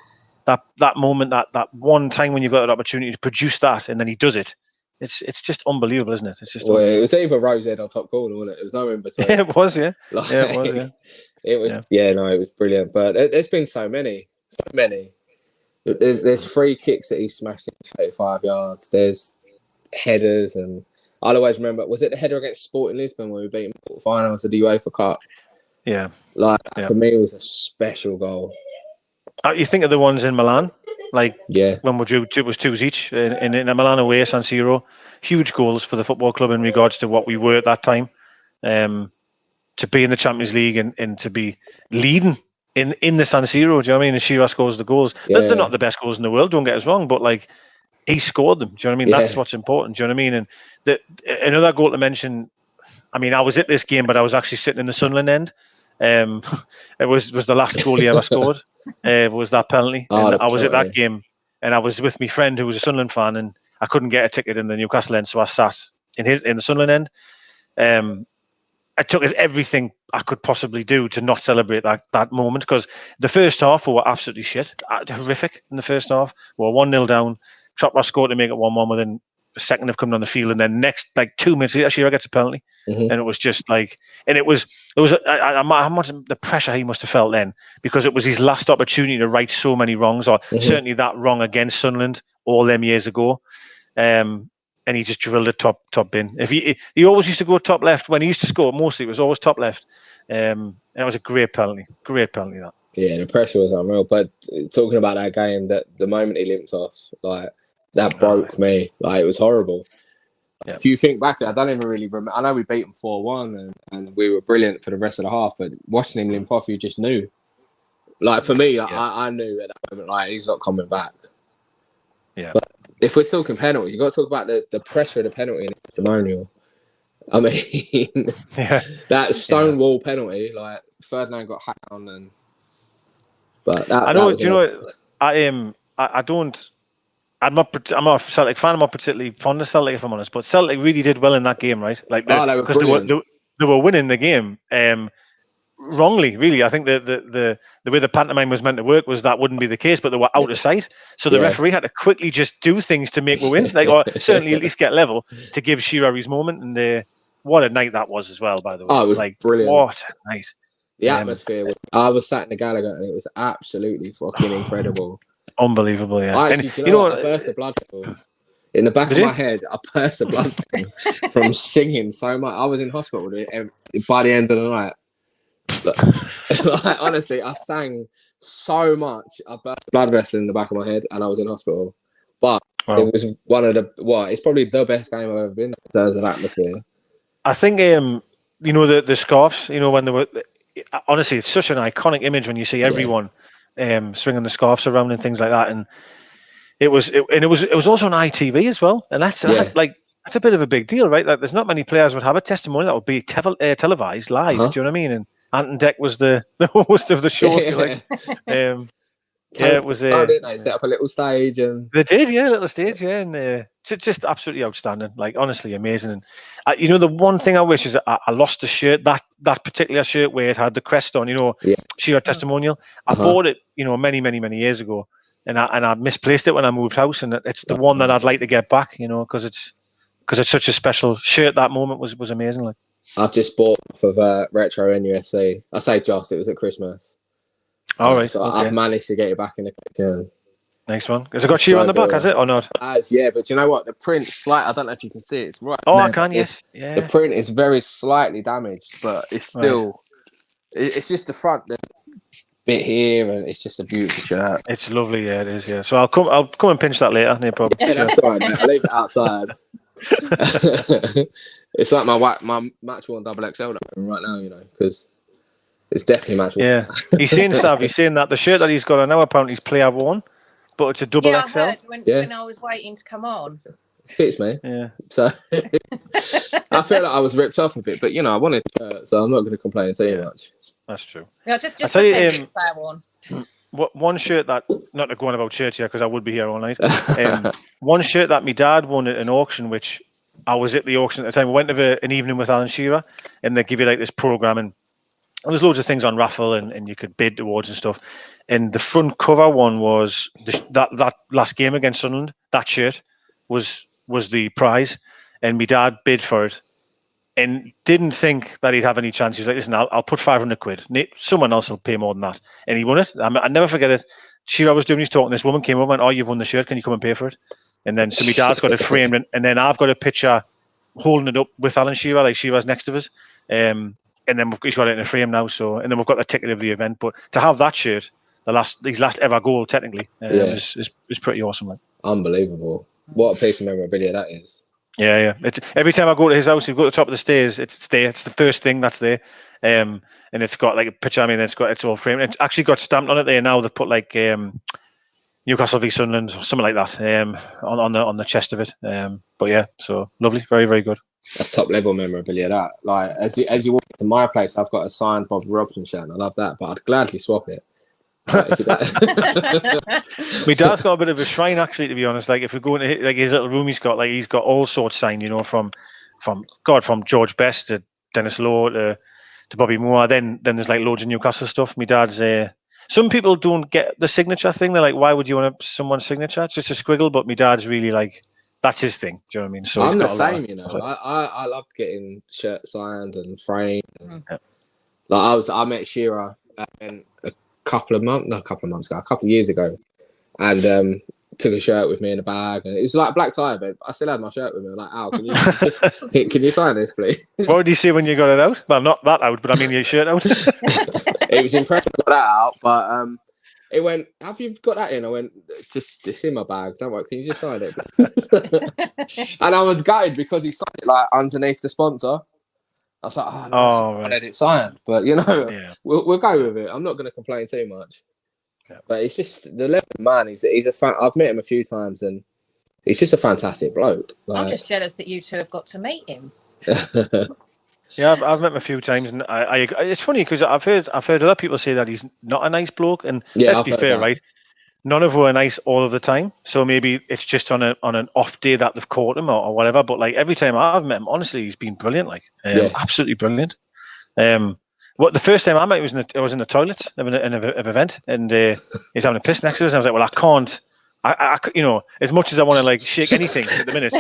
that moment, that one time when you've got an opportunity to produce that, and then he does it. It's just unbelievable, isn't it? It's just. Well, it was either Rosehead or top corner, wasn't it? It was no in between. It was, yeah. Like, yeah, it was, yeah. It was, no, it was brilliant. But there's been so many. There's free kicks that he smashed in 35 yards. There's headers, and I'll always remember. Was it the header against Sporting Lisbon when we beat them in the finals of the UEFA Cup? Yeah. Like for me, it was a special goal. You think of the ones in Milan, like when we drew, it was 2s each in a Milan away, San Siro. Huge goals for the football club in regards to what we were at that time. To be in the Champions League and to be leading in the San Siro, do you know what I mean? And Shearer scores the goals. They're not the best goals in the world, don't get us wrong, but like he scored them. Do you know what I mean? That's what's important. Do you know what I mean? And another goal to mention. I mean, I was at this game, but I was actually sitting in the Sunderland end. It was the last goal he ever scored. It was that penalty. And I was at that game, and I was with my friend who was a Sunderland fan, and I couldn't get a ticket in the Newcastle end, so I sat in the Sunderland end. I took as everything I could possibly do to not celebrate that moment, because the first half we were absolutely shit, horrific in the first half. We were 1-0 down. Chopra scored to make it 1-1 within a second of coming on the field, and then next, like 2 minutes later, Shearer gets a penalty, and it was just like, and it was how much the pressure he must have felt then, because it was his last opportunity to right so many wrongs, or certainly that wrong against Sunderland all them years ago. And he just drilled it top bin. If he always used to go top left when he used to score. Mostly it was always top left. And it was a great penalty. That. Yeah, the pressure was unreal. But talking about that game, that the moment he limped off, like that broke me. Like it was horrible. Yeah. If you think back to it, I don't even really remember. I know we beat them 4-1 and we were brilliant for the rest of the half. But watching him limp off, you just knew. Like for me, I knew at that moment, like he's not coming back. Yeah. But if we're talking penalties, you've got to talk about the pressure of the penalty in the testimonial. I mean, that Stonewall penalty, like Ferdinand got hacked on, but that, I know. Do you know? I don't. I'm not a Celtic fan. I'm not particularly fond of Celtic, if I'm honest. But Celtic really did well in that game, right? Like because they were winning the game. Wrongly, really. I think the way the pantomime was meant to work was that wouldn't be the case, but they were out of sight. So the referee had to quickly just do things to make we win, like, or certainly at least get level to give Shearer his moment. And what a night that was as well, by the way. Oh, it was like brilliant. What a night. The atmosphere. I was sat in the Gallowgate and it was absolutely fucking incredible. Unbelievable, yeah. Actually, do you know what? I burst of blood in the back of my head. I burst of blood from singing so much. I was in hospital by the end of the night. Like, honestly, I sang so much. I burst blood vessel in the back of my head, and I was in hospital. But it was one of it's probably the best game I've ever been in terms of atmosphere. I think the scarves. When they were honestly, it's such an iconic image when you see everyone swinging the scarves around and things like that. And it was also on ITV as well, and that's a bit of a big deal, right? Like, there's not many players would have a testimony that would be televised live. Do you know what I mean? And Ant and Dek was the host of the show. It was. Didn't they set up a little stage and they did, a little stage, and just absolutely outstanding. Like, honestly, amazing. And the one thing I wish is that I lost the shirt, that particular shirt where it had the crest on. Shearer testimonial. I bought it, many years ago, and I misplaced it when I moved house, and it's the one that I'd like to get back, you know, because it's such a special shirt. That moment was amazing. Like, I've just bought off of Retro NUSC. I say just, it was at Christmas. All right, so okay. I've managed to get it back in the collection. Next one. Has it got Shearer on the back, has it, or not? Yeah, but you know what? The print's I don't know if you can see it. It's right. Oh, I can, yes. Yeah. The print is very slightly damaged, but it's still... Right. It's just the front bit here, and it's just a beautiful shirt. It's lovely, yeah, it is, yeah. So I'll come and pinch that later, no problem. Yeah, that's all right, mate. I'll leave it outside. It's like my match one double XL right now, you know, because it's definitely match one. Yeah, he's saying that the shirt that he's got on now apparently is player worn, but it's a double XL. I heard when I was waiting to come on. It fits me. Yeah. So I feel like I was ripped off a bit, but you know, I wanted a shirt, so I'm not going to complain too much. That's true. No, just I tell you, one. One shirt that, not to go on about shirts here because I would be here all night. One shirt that my dad won at an auction, which I was at the auction at the time. We went to an evening with Alan Shearer, and they give you like this program, and there's loads of things on raffle, and you could bid towards and stuff. And the front cover one was that last game against Sunderland. That shirt was the prize, and my dad bid for it and didn't think that he'd have any chance. He was like, listen, I'll put 500 quid. Someone else will pay more than that. And he won it. I never forget it. Shearer was doing his talking. This woman came over and went, oh, you've won the shirt. Can you come and pay for it? And then so my dad's got it framed, and then I've got a picture holding it up with Alan Shearer, like Shearer's next to us. And then he's got it in a frame now. So, and then we've got the ticket of the event. But to have that shirt, his last ever goal, technically, is pretty awesome. Like. Unbelievable. What a piece of memorabilia that is. Yeah. Every time I go to his house, you go to the top of the stairs, it's there. It's the first thing that's there. And it's got like a picture. I mean, it's all framed. It's actually got stamped on it there now. They've put like Newcastle v Sunderland or something like that on the chest of it. But yeah, so lovely, very, very good. That's top level memorabilia. That like as you walk into my place, I've got a signed Bob Robson shirt, and I love that. But I'd gladly swap it. My dad's got a bit of a shrine, actually, to be honest. Like if we go into like his little room, he's got all sorts signed, you know, from George Best to Dennis Law to Bobby Moore. Then there's like loads of Newcastle stuff. My dad's some people don't get the signature thing. They're like, why would you want someone's signature? It's just a squiggle, but my dad's really like, that's his thing. Do you know what I mean? So I'm the same, you know. I love getting shirts signed and framed. Yeah. Like I met Shearer a couple of years ago, and took a shirt with me in a bag, and it was like a black tie event. I still had my shirt with me. I'm like, Al, can you sign this, please? What did you say when you got it out? Well, not that out, but I mean your shirt out. It was impressive to get that out, but it went, have you got that in? I went, just it's in my bag. Don't worry, can you just sign it? And I was gutted because he signed it like underneath the sponsor. I was like, I had it signed, but you know, we'll go with it. I'm not going to complain too much. Yeah. But it's just the level of man. He's a fan. I've met him a few times, and he's just a fantastic bloke. Like, I'm just jealous that you two have got to meet him. Yeah, I've met him a few times, and I it's funny because I've heard other people say that he's not a nice bloke, and let's be fair, right? None of them are nice all of the time, so maybe it's just on an off day that they've caught him or whatever. But like every time I've met him, honestly, he's been brilliant, like absolutely brilliant. The first time I met him I was in the toilet in an event, and he's having a piss next to us. And I was like, well, I can't. I you know, as much as I want to like shake anything at the minute,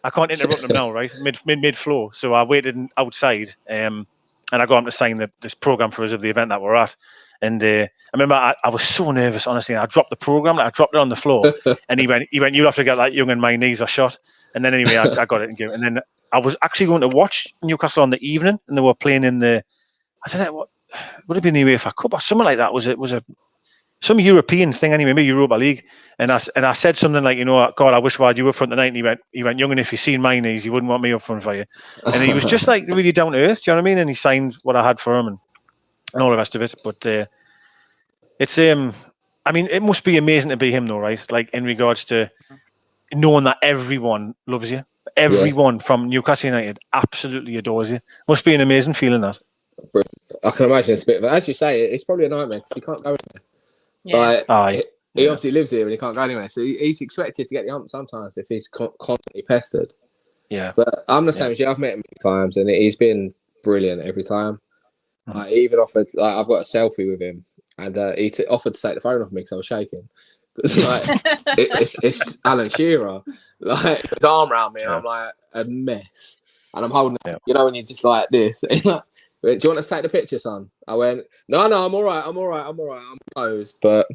I can't interrupt him now, right? Mid flow. So I waited outside, and I got him to sign this program for us of the event that we're at. And I remember I was so nervous, honestly. I dropped the program, I dropped it on the floor, and he went, you'll have to get that young and my knees are shot. And then anyway, I got it and gave it. And then I was actually going to watch Newcastle on the evening, and they were playing in the, I don't know what would have been the UEFA Cup or something like that. Was it some European thing anyway, maybe Europa League? And I said something like, you know, God, I wish you were front tonight. And he went, young, and if you seen my knees, you wouldn't want me up front for you. And he was just like really down to earth. Do you know what I mean? And he signed what I had for him and all the rest of it. But it's I mean, it must be amazing to be him though, right? Like in regards to knowing that everyone loves you. Everyone from Newcastle United absolutely adores you. Must be an amazing feeling, that. I can imagine it's a bit, but as you say, it's probably a nightmare because he can't go anywhere. Yeah. He obviously lives here and he can't go anywhere, so he's expected to get the ump sometimes if he's constantly pestered. Yeah, but I'm the same as you. I've met him a few times and he's been brilliant every time. He even offered, I've got a selfie with him, and he offered to take the phone off me because I was shaking. It's like it's Alan Shearer, like his arm around me, and I'm like a mess, and I'm holding it. You know, when you're just like this. He's like, do you want to take the picture, son? I went, no, I'm all right. I'm posed, but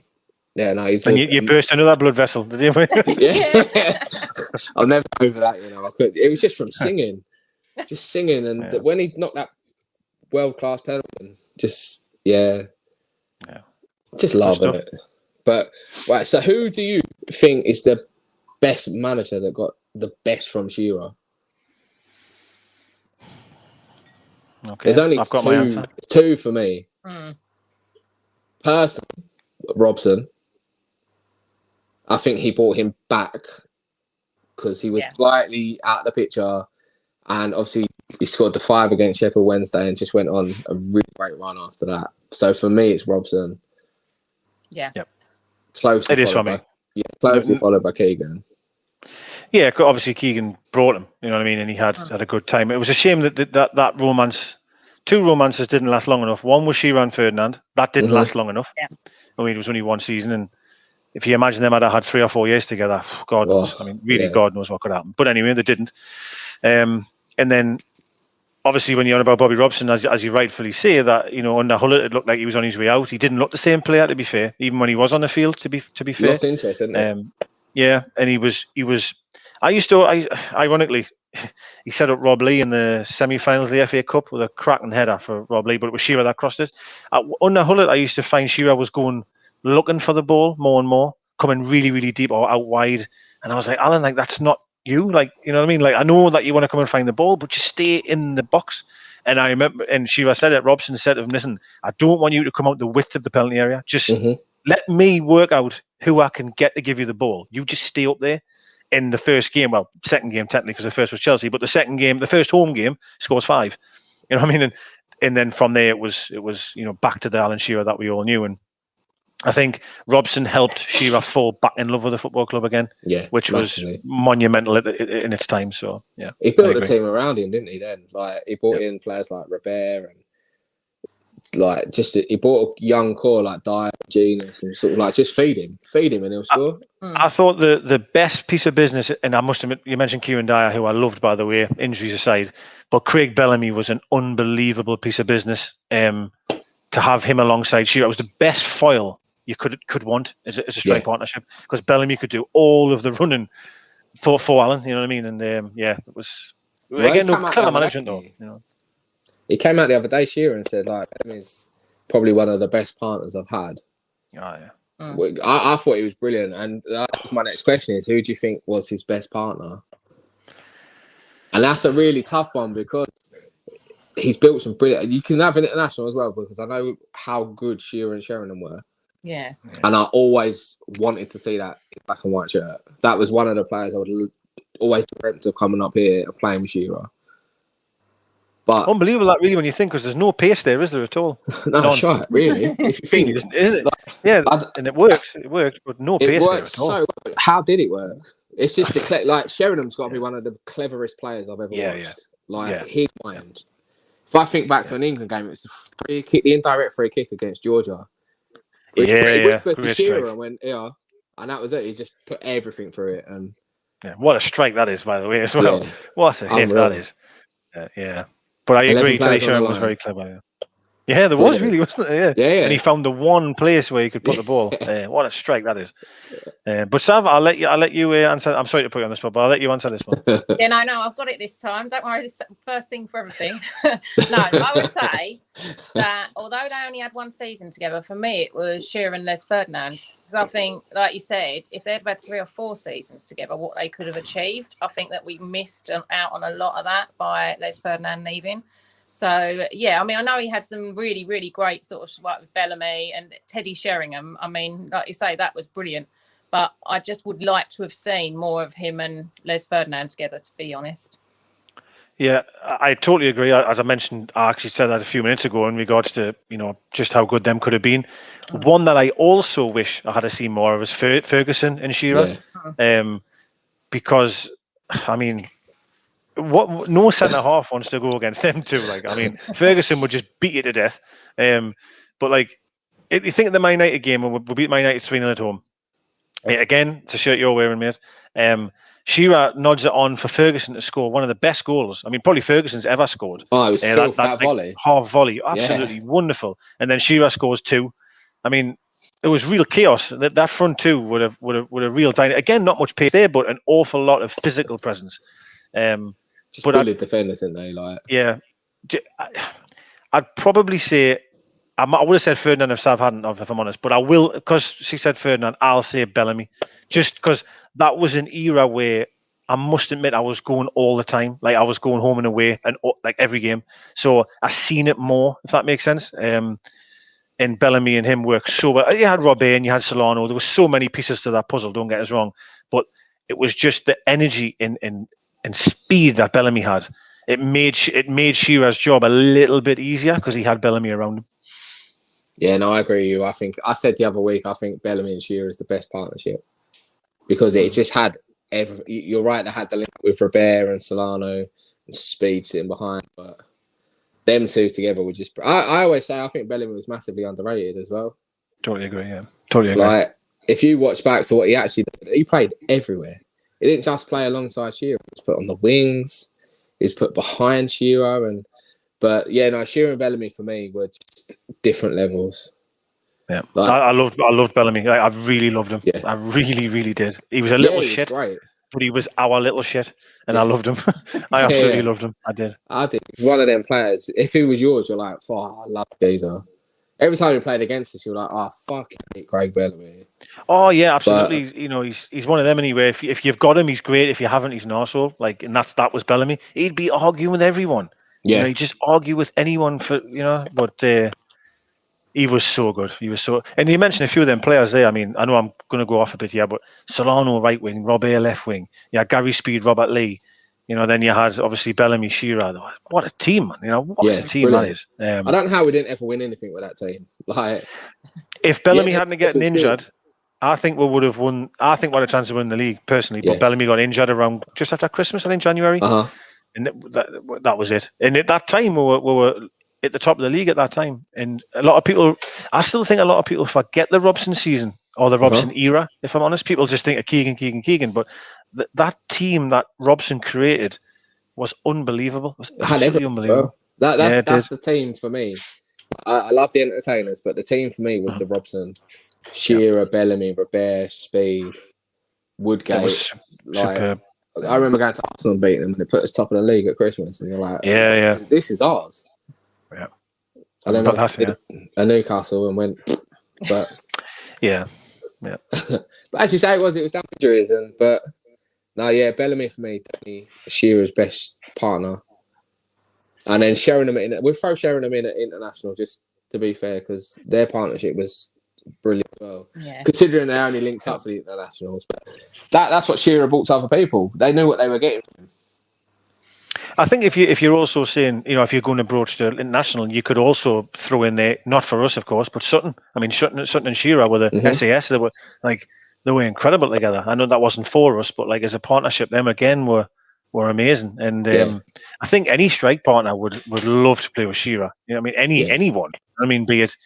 yeah, no. He's you burst into that blood vessel, did you? Yeah, I'll never go over that. You know, I could. It was just from singing, and when he knocked that world-class penalty, just just loving it. But right, so who do you think is the best manager that got the best from Shearer? Okay, there's only I've got my answer. Two for me. Personally, Robson. I think he brought him back because he was slightly out of the picture, and obviously he scored the 5 against Sheffield Wednesday and just went on a really great run after that. So for me, it's Robson. Yeah. Yep. Closely it is for me. Closely followed by Keegan. Yeah, obviously Keegan brought him. You know what I mean, and he had a good time. It was a shame that romance. 2 romances didn't last long enough. One was Shearer and Ferdinand. That didn't last long enough. Yeah. I mean, it was only 1 season, and if you imagine them had 3 or 4 years together, God knows. I mean, really, God knows what could happen. But anyway, they didn't. And then, obviously, when you're on about Bobby Robson, as you rightfully say, that under Hullett, it looked like he was on his way out. He didn't look the same player, to be fair, even when he was on the field. To be fair, lost interest, didn't he? Yeah, and he was. Ironically, he set up Rob Lee in the semi-finals of the FA Cup with a cracking header for Rob Lee, but it was Shearer that crossed it. Under Hullett, I used to find Shearer was going looking for the ball more and more, coming really, really deep or out wide, and I was like, Alan, like that's not you, like, you know what I mean? Like, I know that you want to come and find the ball, but just stay in the box. And I remember, and Shearer said it. Robson said to him, "Listen, I don't want you to come out the width of the penalty area. Just let me work out who I can get to give you the ball. You just stay up there." In the first game, well, second game technically because the first was Chelsea, but the first home game, scores 5. You know what I mean? And then from there it was back to the Alan Shearer that we all knew. And I think Robson helped Shearer fall back in love with the football club again, which massively. Was monumental in its time. So yeah, he built a team around him, didn't he? Then he brought in players like Robert and he brought a young core like Dyer, Genius, and sort of just feed him and he'll score. I thought the best piece of business, and I must admit, you mentioned Kieran Dyer, who I loved, by the way, injuries aside, but Craig Bellamy was an unbelievable piece of business. To have him alongside Shearer, it was the best foil you could want as a strike partnership, because Bellamy could do all of the running for Alan. You know what I mean? And it was again clever management though. You know. He came out the other day, Shearer, and said, he's probably one of the best partners I've had. Oh, yeah. I thought he was brilliant. And my next question is, who do you think was his best partner? And that's a really tough one because he's built some brilliant... You can have an international as well, because I know how good Shearer and Sheringham were. Yeah. And I always wanted to see that in black and white shirt. That was one of the players I would always dreamt of coming up here and playing with Shearer. But unbelievable that really when you think, because there's no pace there, is there at all? No, that's right, really. If you think, isn't it? And it works, but no pace there at all. So how did it work? It's just Sheringham's got to be one of the cleverest players I've ever watched. His mind. If I think back to an England game, it was the indirect free kick against Georgia. He whispered to Shearer and went, and that was it. He just put everything through it. And what a strike that is, by the way, as well. Yeah. What a hit that is. But I agree, Teddy Sheringham was very clever. Yeah, there was really, wasn't it? Yeah. And he found the one place where he could put the ball. What a strike that is. But Sav, I'll let you answer. I'm sorry to put you on the spot, but I'll let you answer this one. No, I've got it this time. Don't worry, this first thing for everything. No, I would say that although they only had 1 season together, for me it was Shearer and Les Ferdinand. Because I think, like you said, if they'd had 3 or 4 seasons together, what they could have achieved, I think that we missed out on a lot of that by Les Ferdinand leaving. So, I mean, I know he had some really, really great sort of work with Bellamy and Teddy Sheringham. I mean, like you say, that was brilliant. But I just would like to have seen more of him and Les Ferdinand together, to be honest. Yeah, I totally agree. As I mentioned, I actually said that a few minutes ago in regards to, just how good them could have been. One that I also wish I had seen more of was Ferguson and Shearer. Because, I mean... no centre half wants to go against them too. Ferguson would just beat you to death. But You think of the Man United game, and we beat Man United 3-0 at home. Again, it's a shirt you're wearing, mate. Shearer nods it on for Ferguson to score one of the best goals. I mean, probably Ferguson's ever scored. Oh, it was that volley. Half volley, absolutely wonderful. And then Shearer scores 2. I mean, it was real chaos. That front 2 would have real dynamic. Again, not much pace there, but an awful lot of physical presence. Just bullied defenders, didn't they? Like, yeah, I'd probably say I would have said Ferdinand if Sav hadn't, if I'm honest, but I will, because she said Ferdinand, I'll say Bellamy, just because that was an era where I must admit I was going all the time. Like, I was going home and away, and like every game. So I seen it more, if that makes sense. And Bellamy and him worked so well. You had Robert and you had Solano. There were so many pieces to that puzzle, don't get us wrong. But it was just the energy and speed that Bellamy had. It made Shearer's job a little bit easier because he had Bellamy around him. Yeah, no, I agree with you. I think I said the other week, I think Bellamy and Shearer is the best partnership because it just had you're right, they had the link with Robert and Solano and speed sitting behind, but them two together were just. I always say I think Bellamy was massively underrated as well. Totally agree. Yeah, totally agree. Like, if you watch back to what he actually did, he played everywhere. He didn't just play alongside Shearer. He was put on the wings. He was put behind Shearer But yeah, no, Shearer and Bellamy for me were just different levels. Yeah, like, I loved Bellamy. I really loved him. Yeah. I really, really did. He was a little shit, but he was our little shit, and I loved him. I absolutely loved him. I did. One of them players. If he was yours, you're like, "Oh, I love Geezer." Every time he played against us, you're like, "Oh, fuck, Craig Bellamy." Oh yeah, absolutely. But, he's one of them anyway. If you've got him, he's great. If you haven't, he's an arsehole. Like, and that was Bellamy. He'd be arguing with everyone. Yeah, he'd just argue with anyone for But he was so good. He was so. And you mentioned a few of them players there. I mean, I know I'm going to go off a bit here, but Solano right wing, Robert left wing. Yeah, Gary Speed, Robert Lee. Then you had obviously Bellamy, Shearer. What a team, man! What a team brilliant. That is. I don't know how we didn't ever win anything with that team. Like, if Bellamy hadn't gotten injured, I think we would have won. I think we had a chance to win the league personally. But Bellamy got injured around just after Christmas, I think January. And that was it. And at that time, we were at the top of the league at that time. And I still think a lot of people forget the Robson season or the Robson era, if I'm honest. People just think of Keegan. But that team that Robson created was unbelievable. It was absolutely unbelievable. That's the team for me. I love the entertainers, but the team for me was the Robson, Shearer, Bellamy, Robert, Speed, Woodgate. Superb. I remember going to Arsenal and beating them, and they put us top of the league at Christmas, and you're like, this is ours." Yeah. I don't know. A Newcastle and went, but yeah. But as you say, it was down injuries, but no, Bellamy for me, definitely Shearer's best partner, and then Sheringham we'll throw Sheringham in at international just to be fair because their partnership was brilliant as well. Yeah. Considering they only linked up for the internationals, but that's what Shearer brought to other people. They knew what they were getting from him. I think if you're also saying, if you're going to broach the international, you could also throw in there, not for us of course, but Sutton. I mean, Sutton and Shearer were the SAS. They were incredible together. I know that wasn't for us, but as a partnership, them again were amazing. And I think any strike partner would love to play with Shearer. Anyone. I mean, be it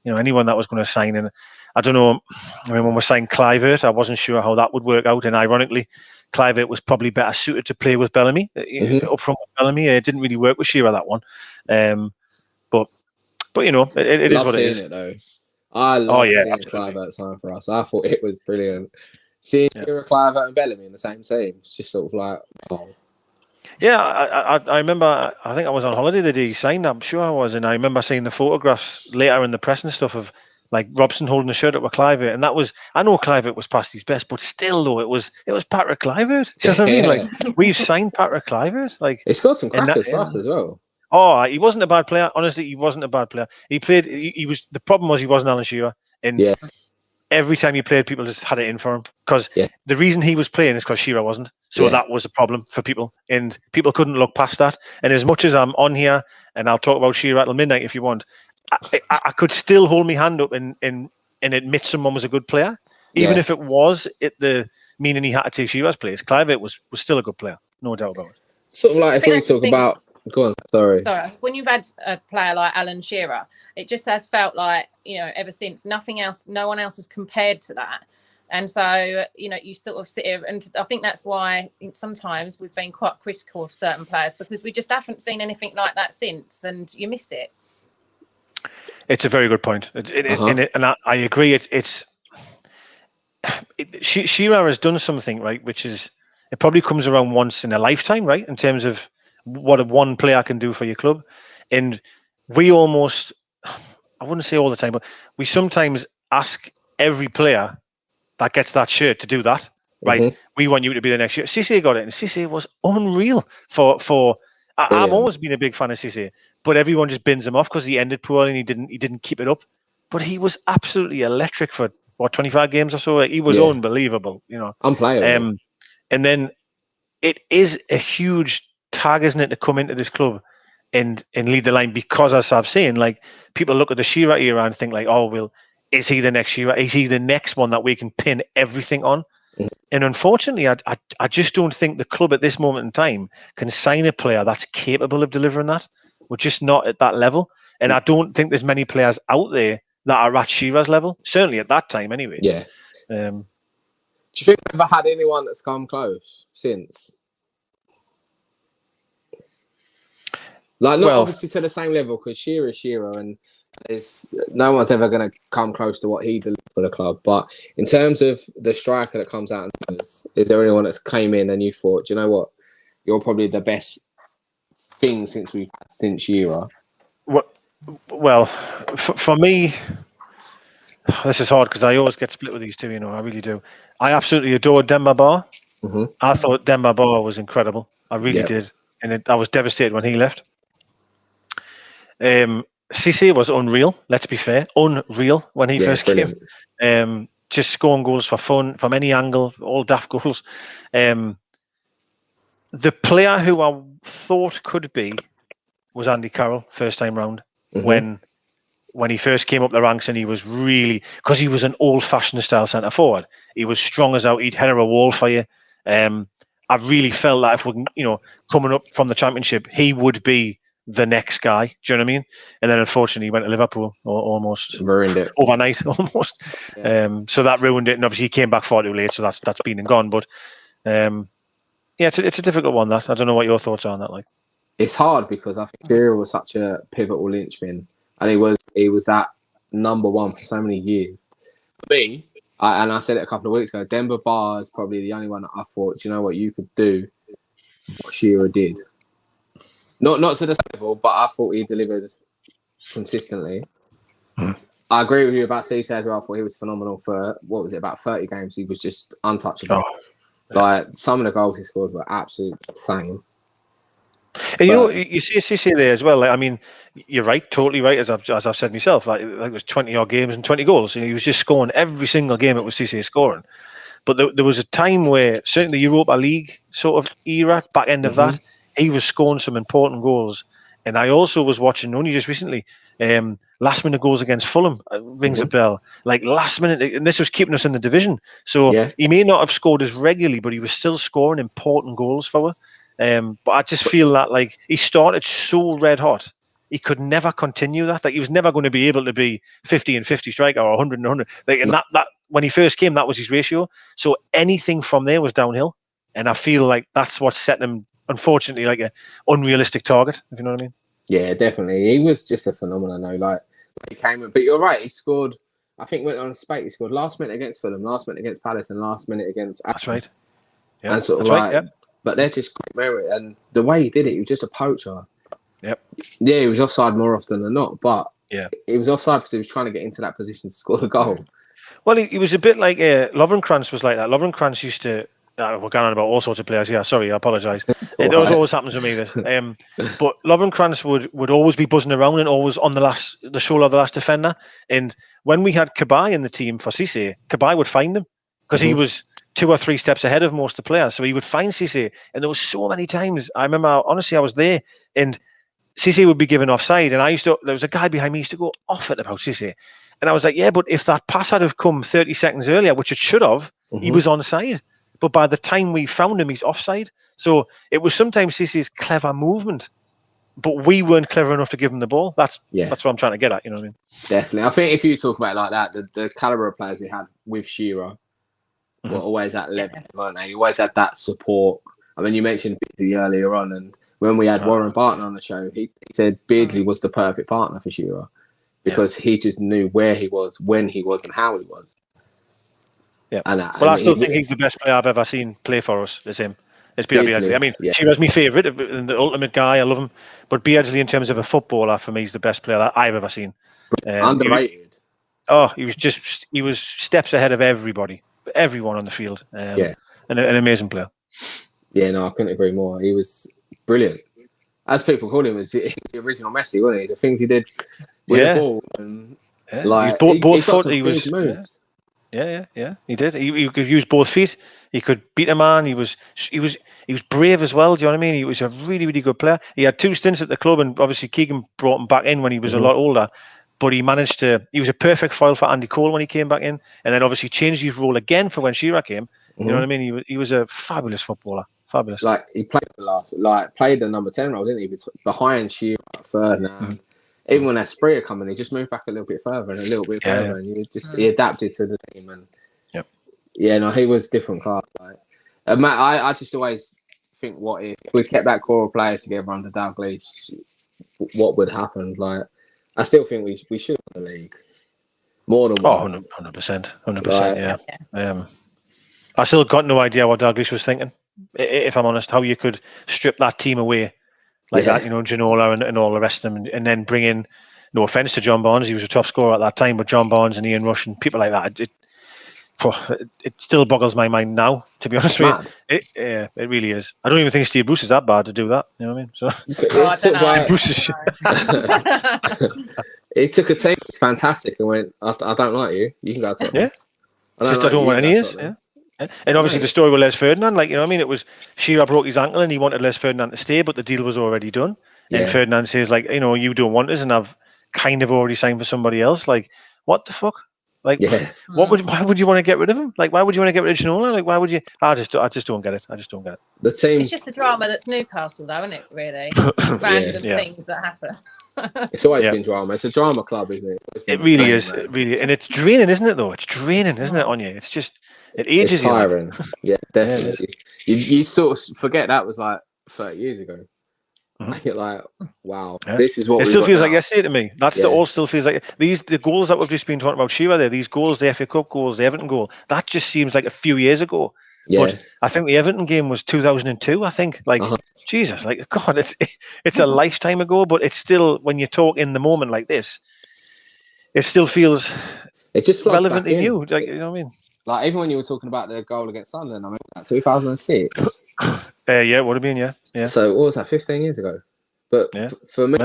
anyone that was going to sign. And I don't know. I mean, when we signed Kluivert, I wasn't sure how that would work out. And ironically, Kluivert was probably better suited to play with Bellamy up front with Bellamy. It didn't really work with Shearer, that one. But it is what it is. It though. I love seeing Kluivert sign for us. I thought it was brilliant. Seeing Shearer, Kluivert, and Bellamy in the same team. It's just sort of like, oh. Yeah, I remember. I think I was on holiday the day he signed. I'm sure I was, and I remember seeing the photographs later in the press and stuff of Robson holding a shirt up with Kluivert, and that was. I know Kluivert was past his best, but still, though, it was Patrick Kluivert. Do you know what I mean? We've signed Patrick Kluivert. It's got some crackers for us as well. Oh, he wasn't a bad player. Honestly, he wasn't a bad player. He played. He was. The problem was he wasn't Alan Shearer, and every time he played, people just had it in for him because the reason he was playing is because Shearer wasn't. So that was a problem for people, and people couldn't look past that. And as much as I'm on here, and I'll talk about Shearer till midnight if you want, I could still hold my hand up and admit someone was a good player, even if it was meaning he had to take Shearer's place. Kluivert was still a good player, no doubt about it. Sort of like if we talk about Go on, sorry. Sorry, when you've had a player like Alan Shearer, it just has felt like, ever since no one else has compared to that. And so, you sort of sit here, and I think that's why sometimes we've been quite critical of certain players, because we just haven't seen anything like that since, and you miss it. It's a very good point. And I agree. Shearer has done something, right, which is, it probably comes around once in a lifetime, right, in terms of what one player can do for your club. And we almost, I wouldn't say all the time, but we sometimes ask every player that gets that shirt to do that, right? Mm-hmm. We want you to be the next year. Cisse got it, and Cisse was unreal for I've always been a big fan of Cisse, but everyone just bins him off because he ended poorly and he didn't keep it up. But he was absolutely electric for 25 games or so. He was unbelievable, Unplayable. And then it is a huge tag, isn't it, to come into this club and lead the line, because, as I've seen, like, people look at the Shearer era and think like, oh, well, is he the next Shearer? Is he the next one that we can pin everything on? Mm-hmm. And unfortunately, I just don't think the club at this moment in time can sign a player that's capable of delivering that. We're just not at that level. And I don't think there's many players out there that are at Shearer's level, certainly at that time anyway. Yeah. Do you think we've ever had anyone that's come close since? Like, not obviously to the same level, because Shearer's Shearer, and no one's ever going to come close to what he delivered for the club. But in terms of the striker that comes out, is there anyone that's came in and you thought, do you know what, you're probably the best thing since Shearer? Well, for me, this is hard because I always get split with these two. I really do. I absolutely adored Demba Ba. Mm-hmm. I thought Demba Ba was incredible. I really did, and I was devastated when he left. Cisse was unreal. Let's be fair, unreal when he first came. Just scoring goals for fun from any angle, all daft goals. The player who I thought could be was Andy Carroll first time round. Mm-hmm. When he first came up the ranks, and he was really, because he was an old-fashioned style centre forward. He was strong as out. He'd header a wall for you. I really felt that if we, coming up from the Championship, he would be the next guy. Do you know what I mean? And then unfortunately he went to Liverpool, or almost ruined it overnight, almost. Yeah. So that ruined it, and obviously he came back far too late. So that's been and gone. But it's a difficult one. That I don't know what your thoughts are on that. Like, it's hard because I think Shearer was such a pivotal linchpin, and he was that number one for so many years. For me, and I said it a couple of weeks ago, Demba Ba is probably the only one that I thought, do you know what, you could do what Shearer did. Not to the level, but I thought he delivered consistently. Mm. I agree with you about Cisse as well. I thought he was phenomenal for, about 30 games. He was just untouchable. Oh, yeah. Like, some of the goals he scored were absolutely insane. And you see Cisse there as well. Like, I mean, you're right, totally right. As I've said myself, like it was 20 odd games and 20 goals. He was just scoring every single game. It was Cisse scoring. But there was a time where, certainly the Europa League sort of era, back end of that, he was scoring some important goals. And I also was watching only just recently, last minute goals against Fulham, rings a bell. Like last minute, and this was keeping us in the division. So he may not have scored as regularly, but he was still scoring important goals for us. But I just feel that like he started so red hot, he could never continue that. Like he was never going to be able to be 50 and 50 striker or 100 and 100. Like, and that when he first came, that was his ratio. So anything from there was downhill. And I feel like that's what set him, unfortunately, like an unrealistic target, if you know what I mean. Yeah, definitely. He was just a phenomenon, though. Like, he came, but you're right. He scored, I think, went on a spate. He scored last minute against Fulham, last minute against Palace, and last minute against. That's right. Yeah, and sort of right. Yeah. But they're just great merit, and the way he did it, he was just a poacher. Yep. Yeah, he was offside more often than not, but he was offside because he was trying to get into that position to score the goal. Well, he was a bit like Lovenkrands was like that. Lovenkrands used to. We're going on about all sorts of players. Yeah, sorry, I apologise. It always happens to me. This, but Lovenkrands would always be buzzing around and always on the shoulder of the last defender. And when we had Cabaye in the team for Cisse, Cabaye would find him because he was 2 or 3 steps ahead of most of the players. So he would find Cisse, and there was so many times. I remember, honestly, I was there, and Cisse would be given offside, and there was a guy behind me who used to go off it about Cisse, and I was like, yeah, but if that pass had have come 30 seconds earlier, which it should have, he was onside. But by the time we found him, he's offside. So it was sometimes Cisse's clever movement but we weren't clever enough to give him the ball. That's what I'm trying to get at. You know what I mean? Definitely. I think if you talk about it like that, the caliber of players we had with Shearer were always at level, weren't they? You always had that support. I mean, you mentioned Beardsley earlier on, and when we had Warren Barton on the show, he said Beardsley was the perfect partner for Shearer because he just knew where he was, when he was, and how he was. Yeah. I still think he's the best player I've ever seen play for us. Is him. It's Beardsley. I mean, Shearer's my favourite and the ultimate guy. I love him. But Beardsley, in terms of a footballer, for me, is the best player that I've ever seen. Underrated. He was steps ahead of everyone on the field. An amazing player. Yeah, no, I couldn't agree more. He was brilliant. As people call him, was the original Messi, wasn't he? The things he did with the ball. And, like, he got some big moves. Yeah. He did. He could use both feet. He could beat a man. He was brave as well. Do you know what I mean? He was a really, really good player. He had 2 stints at the club, and obviously Keegan brought him back in when he was a lot older. But he managed to. He was a perfect foil for Andy Cole when he came back in, and then obviously changed his role again for when Shearer came. You know what I mean? He was a fabulous footballer. Fabulous. Like, he played played the number 10 role, didn't he? Behind Shearer at Ferdinand. Even when Esprit coming, he just moved back a little bit further and a little bit further, and he adapted to the team. And he was different class. Like, Matt, I just always think, what if we kept that core of players together under Dalglish? What would happen? Like, I still think we should have won the league more than once. 100%. Yeah. I still got no idea what Dalglish was thinking. If I'm honest, how you could strip that team away like that, you know, Ginola and all the rest of them, and then bring in, no offence to John Barnes, he was a top scorer at that time, but John Barnes and Ian Rush and people like that, it still boggles my mind now, to be honest with you. It really is. I don't even think Steve Bruce is that bad to do that. You know what I mean? So Bruce he took a team, it's fantastic, and went, I don't like you. You can go to it. I don't want any ears. And obviously the story with Les Ferdinand, like, you know what I mean? It was Shearer broke his ankle and he wanted Les Ferdinand to stay, but the deal was already done. Yeah. And Ferdinand says, like, you know, you don't want us, and I've kind of already signed for somebody else. Like, what the fuck? Like, why would you want to get rid of him? Like, why would you want to get rid of Ginola? Like, why would you? I just don't get it. I just don't get it. The team. It's just the drama that's Newcastle, though, isn't it? Really, random things that happen. It's always been drama. It's a drama club, isn't it? It really is. It really, and it's draining, isn't it? Though it's draining, isn't it, on you? It's just. It ages it's tiring. Yeah, definitely. You sort of forget that was like 30 years ago. You're like, wow, this is what it still feels like yesterday to me. That's all still feels like the goals that we've just been talking about Shearer there, these goals, the FA Cup goals, the Everton goal, that just seems like a few years ago. Yeah. But I think the Everton game was 2002, I think. Like, Jesus, like, God, it's a lifetime ago, but it's still, when you talk in the moment like this, it still feels relevant to you. Like, you know what I mean? Like, even when you were talking about the goal against Sunderland, I mean, 2006. It would have been, yeah. So what was that, 15 years ago? But for me,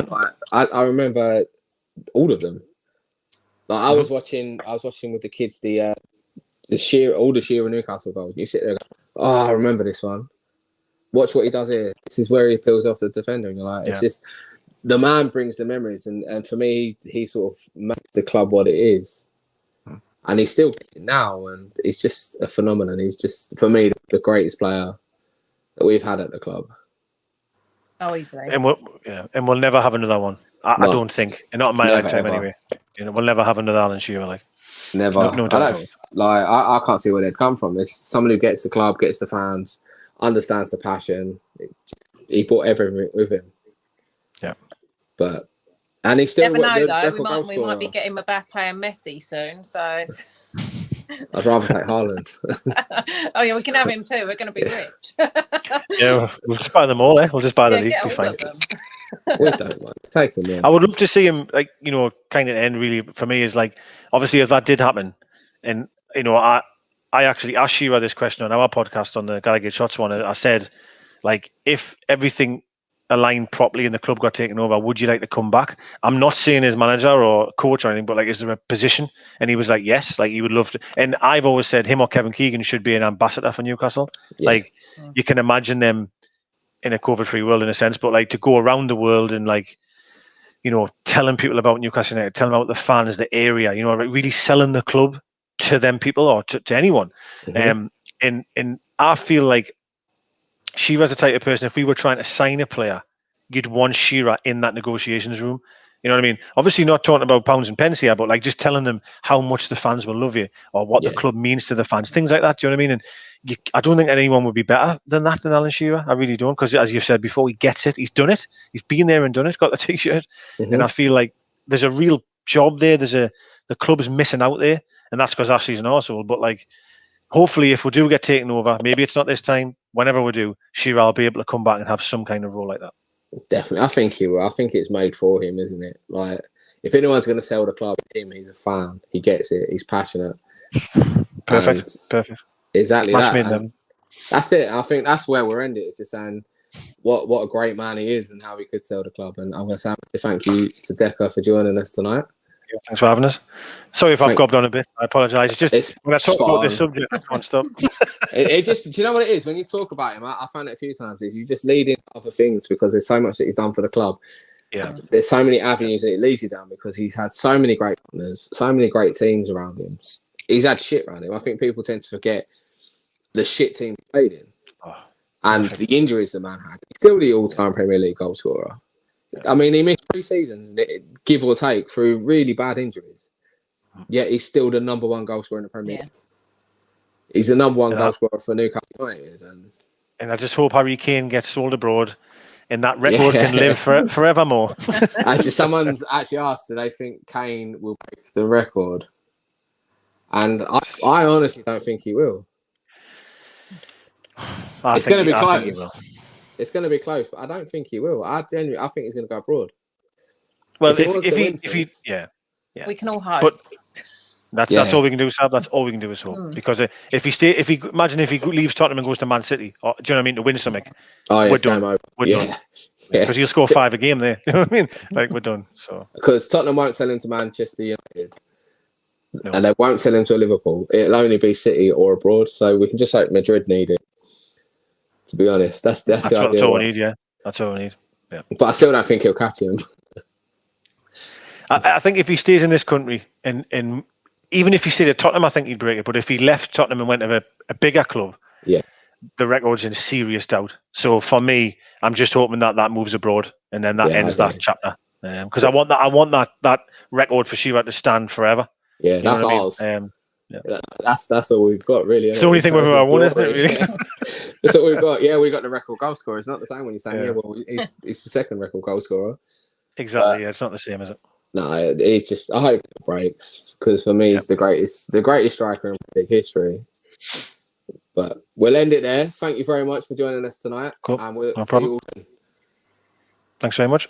I remember all of them. Like, I was watching with the kids the Shearer, all the Shearer Newcastle goals. You sit there and go, I remember this one. Watch what he does here. This is where he peels off the defender. And you're like, it's just, the man brings the memories. And for me, he sort of makes the club what it is. And he's still getting now, and he's just a phenomenon. He's just, for me, the greatest player that we've had at the club. Oh, easily. And we'll never have another one. I don't think, and not in my lifetime anyway. You know, we'll never have another Alan Shearer. Like, never. No I can't see where they'd come from. It's someone who gets the club, gets the fans, understands the passion. He brought everything with him. Yeah, and he's still. Never know, though. We might be getting Mbappe and Messi soon. So I'd rather take Haaland. Oh yeah, we can have him too. We're going to be rich. We'll just buy them all. We'll just buy the league. Be fine. We don't mind. Take him. Yeah. I would love to see him, like, you know, kind of end. Really, for me, is like, obviously, if that did happen, and you know, I actually asked Shearer this question on our podcast on the Gallowgate Shots one. I said, like, if everything aligned properly and the club got taken over, would you like to come back? I'm not saying as manager or coach or anything, but like, is there a position? And he was like, yes, like, he would love to. And I've always said him or Kevin Keegan should be an ambassador for Newcastle. Like, you can imagine them in a COVID-free world in a sense, but like, to go around the world and, like, you know, telling people about Newcastle United, telling about the fans, the area, you know, really selling the club to them people or to anyone. And I feel like Shearer's the type of person, if we were trying to sign a player, you'd want Shearer in that negotiations room. You know what I mean? Obviously not talking about pounds and pence here, but like just telling them how much the fans will love you or what the club means to the fans, things like that. Do you know what I mean? And I don't think anyone would be better than that, than Alan Shearer. I really don't, because as you've said before, he gets it. He's done it. He's been there and done it, got the T-shirt. And I feel like there's a real job there. The club is missing out there, and that's because Ashley's an arsehole. But like, hopefully if we do get taken over, maybe it's not this time, whenever we do, Shearer will be able to come back and have some kind of role like that. Definitely. I think he will. I think it's made for him, isn't it? Like, if anyone's going to sell the club, him, he's a fan. He gets it. He's passionate. Perfect. Exactly that. That's it. I think that's where we're ending. It's just saying what a great man he is and how he could sell the club. And I'm going to say thank you to Deka for joining us tonight. Yeah, thanks for having us. Sorry if I've gobbed on a bit. I apologise. It's just when I talk about this subject, I can't stop. it just, do you know what it is? When you talk about him, I found it a few times, you just lead into other things because there's so much that he's done for the club. Yeah. There's so many avenues that it leads you down because he's had so many great partners, so many great teams around him. He's had shit around him. I think people tend to forget the shit team he played in and the injuries the man had. He's still the all-time Premier League goal scorer. I mean, he missed 3 seasons, give or take, through really bad injuries. Yet he's still the number 1 goal scorer in the Premier League. He's the number 1 goal scorer for Newcastle United. And I just hope Harry Kane gets sold abroad and that record can live forevermore. Actually, someone's actually asked, do they think Kane will break the record? And I honestly don't think he will. It's going to be close. It's going to be close, but I don't think he will. I think he's going to go abroad. Well, if he we can all hope. But that's all we can do, Sab. That's all we can do is hope. Because if he leaves Tottenham and goes to Man City, or, do you know what I mean, to win something, we're done. We're done. Because he'll score 5 a game there. You know what I mean? Like, we're done. So because Tottenham won't sell him to Manchester United, and they won't sell him to Liverpool. It'll only be City or abroad. So we can just hope Madrid need it. To be honest, that's all we need. Yeah, that's all we need. Yeah, but I still don't think he'll catch him. I think if he stays in this country, and even if he stayed at Tottenham, I think he'd break it. But if he left Tottenham and went to a bigger club, the record's in serious doubt. So for me, I'm just hoping that moves abroad, and then that ends that chapter. Because I want that record for Shearer to stand forever. Yeah, that's ours. That's all we've got, really. It's the only thing we've ever won, isn't it? Really? That's what we've got. Yeah, we got the record goal scorer. It's not the same when you say, he's the second record goal scorer. Exactly. It's not the same, is it? No, it's just. I hope it breaks because for me, it's the greatest striker in league history. But we'll end it there. Thank you very much for joining us tonight. Cool. And we'll no problem. see you all soon. Thanks very much.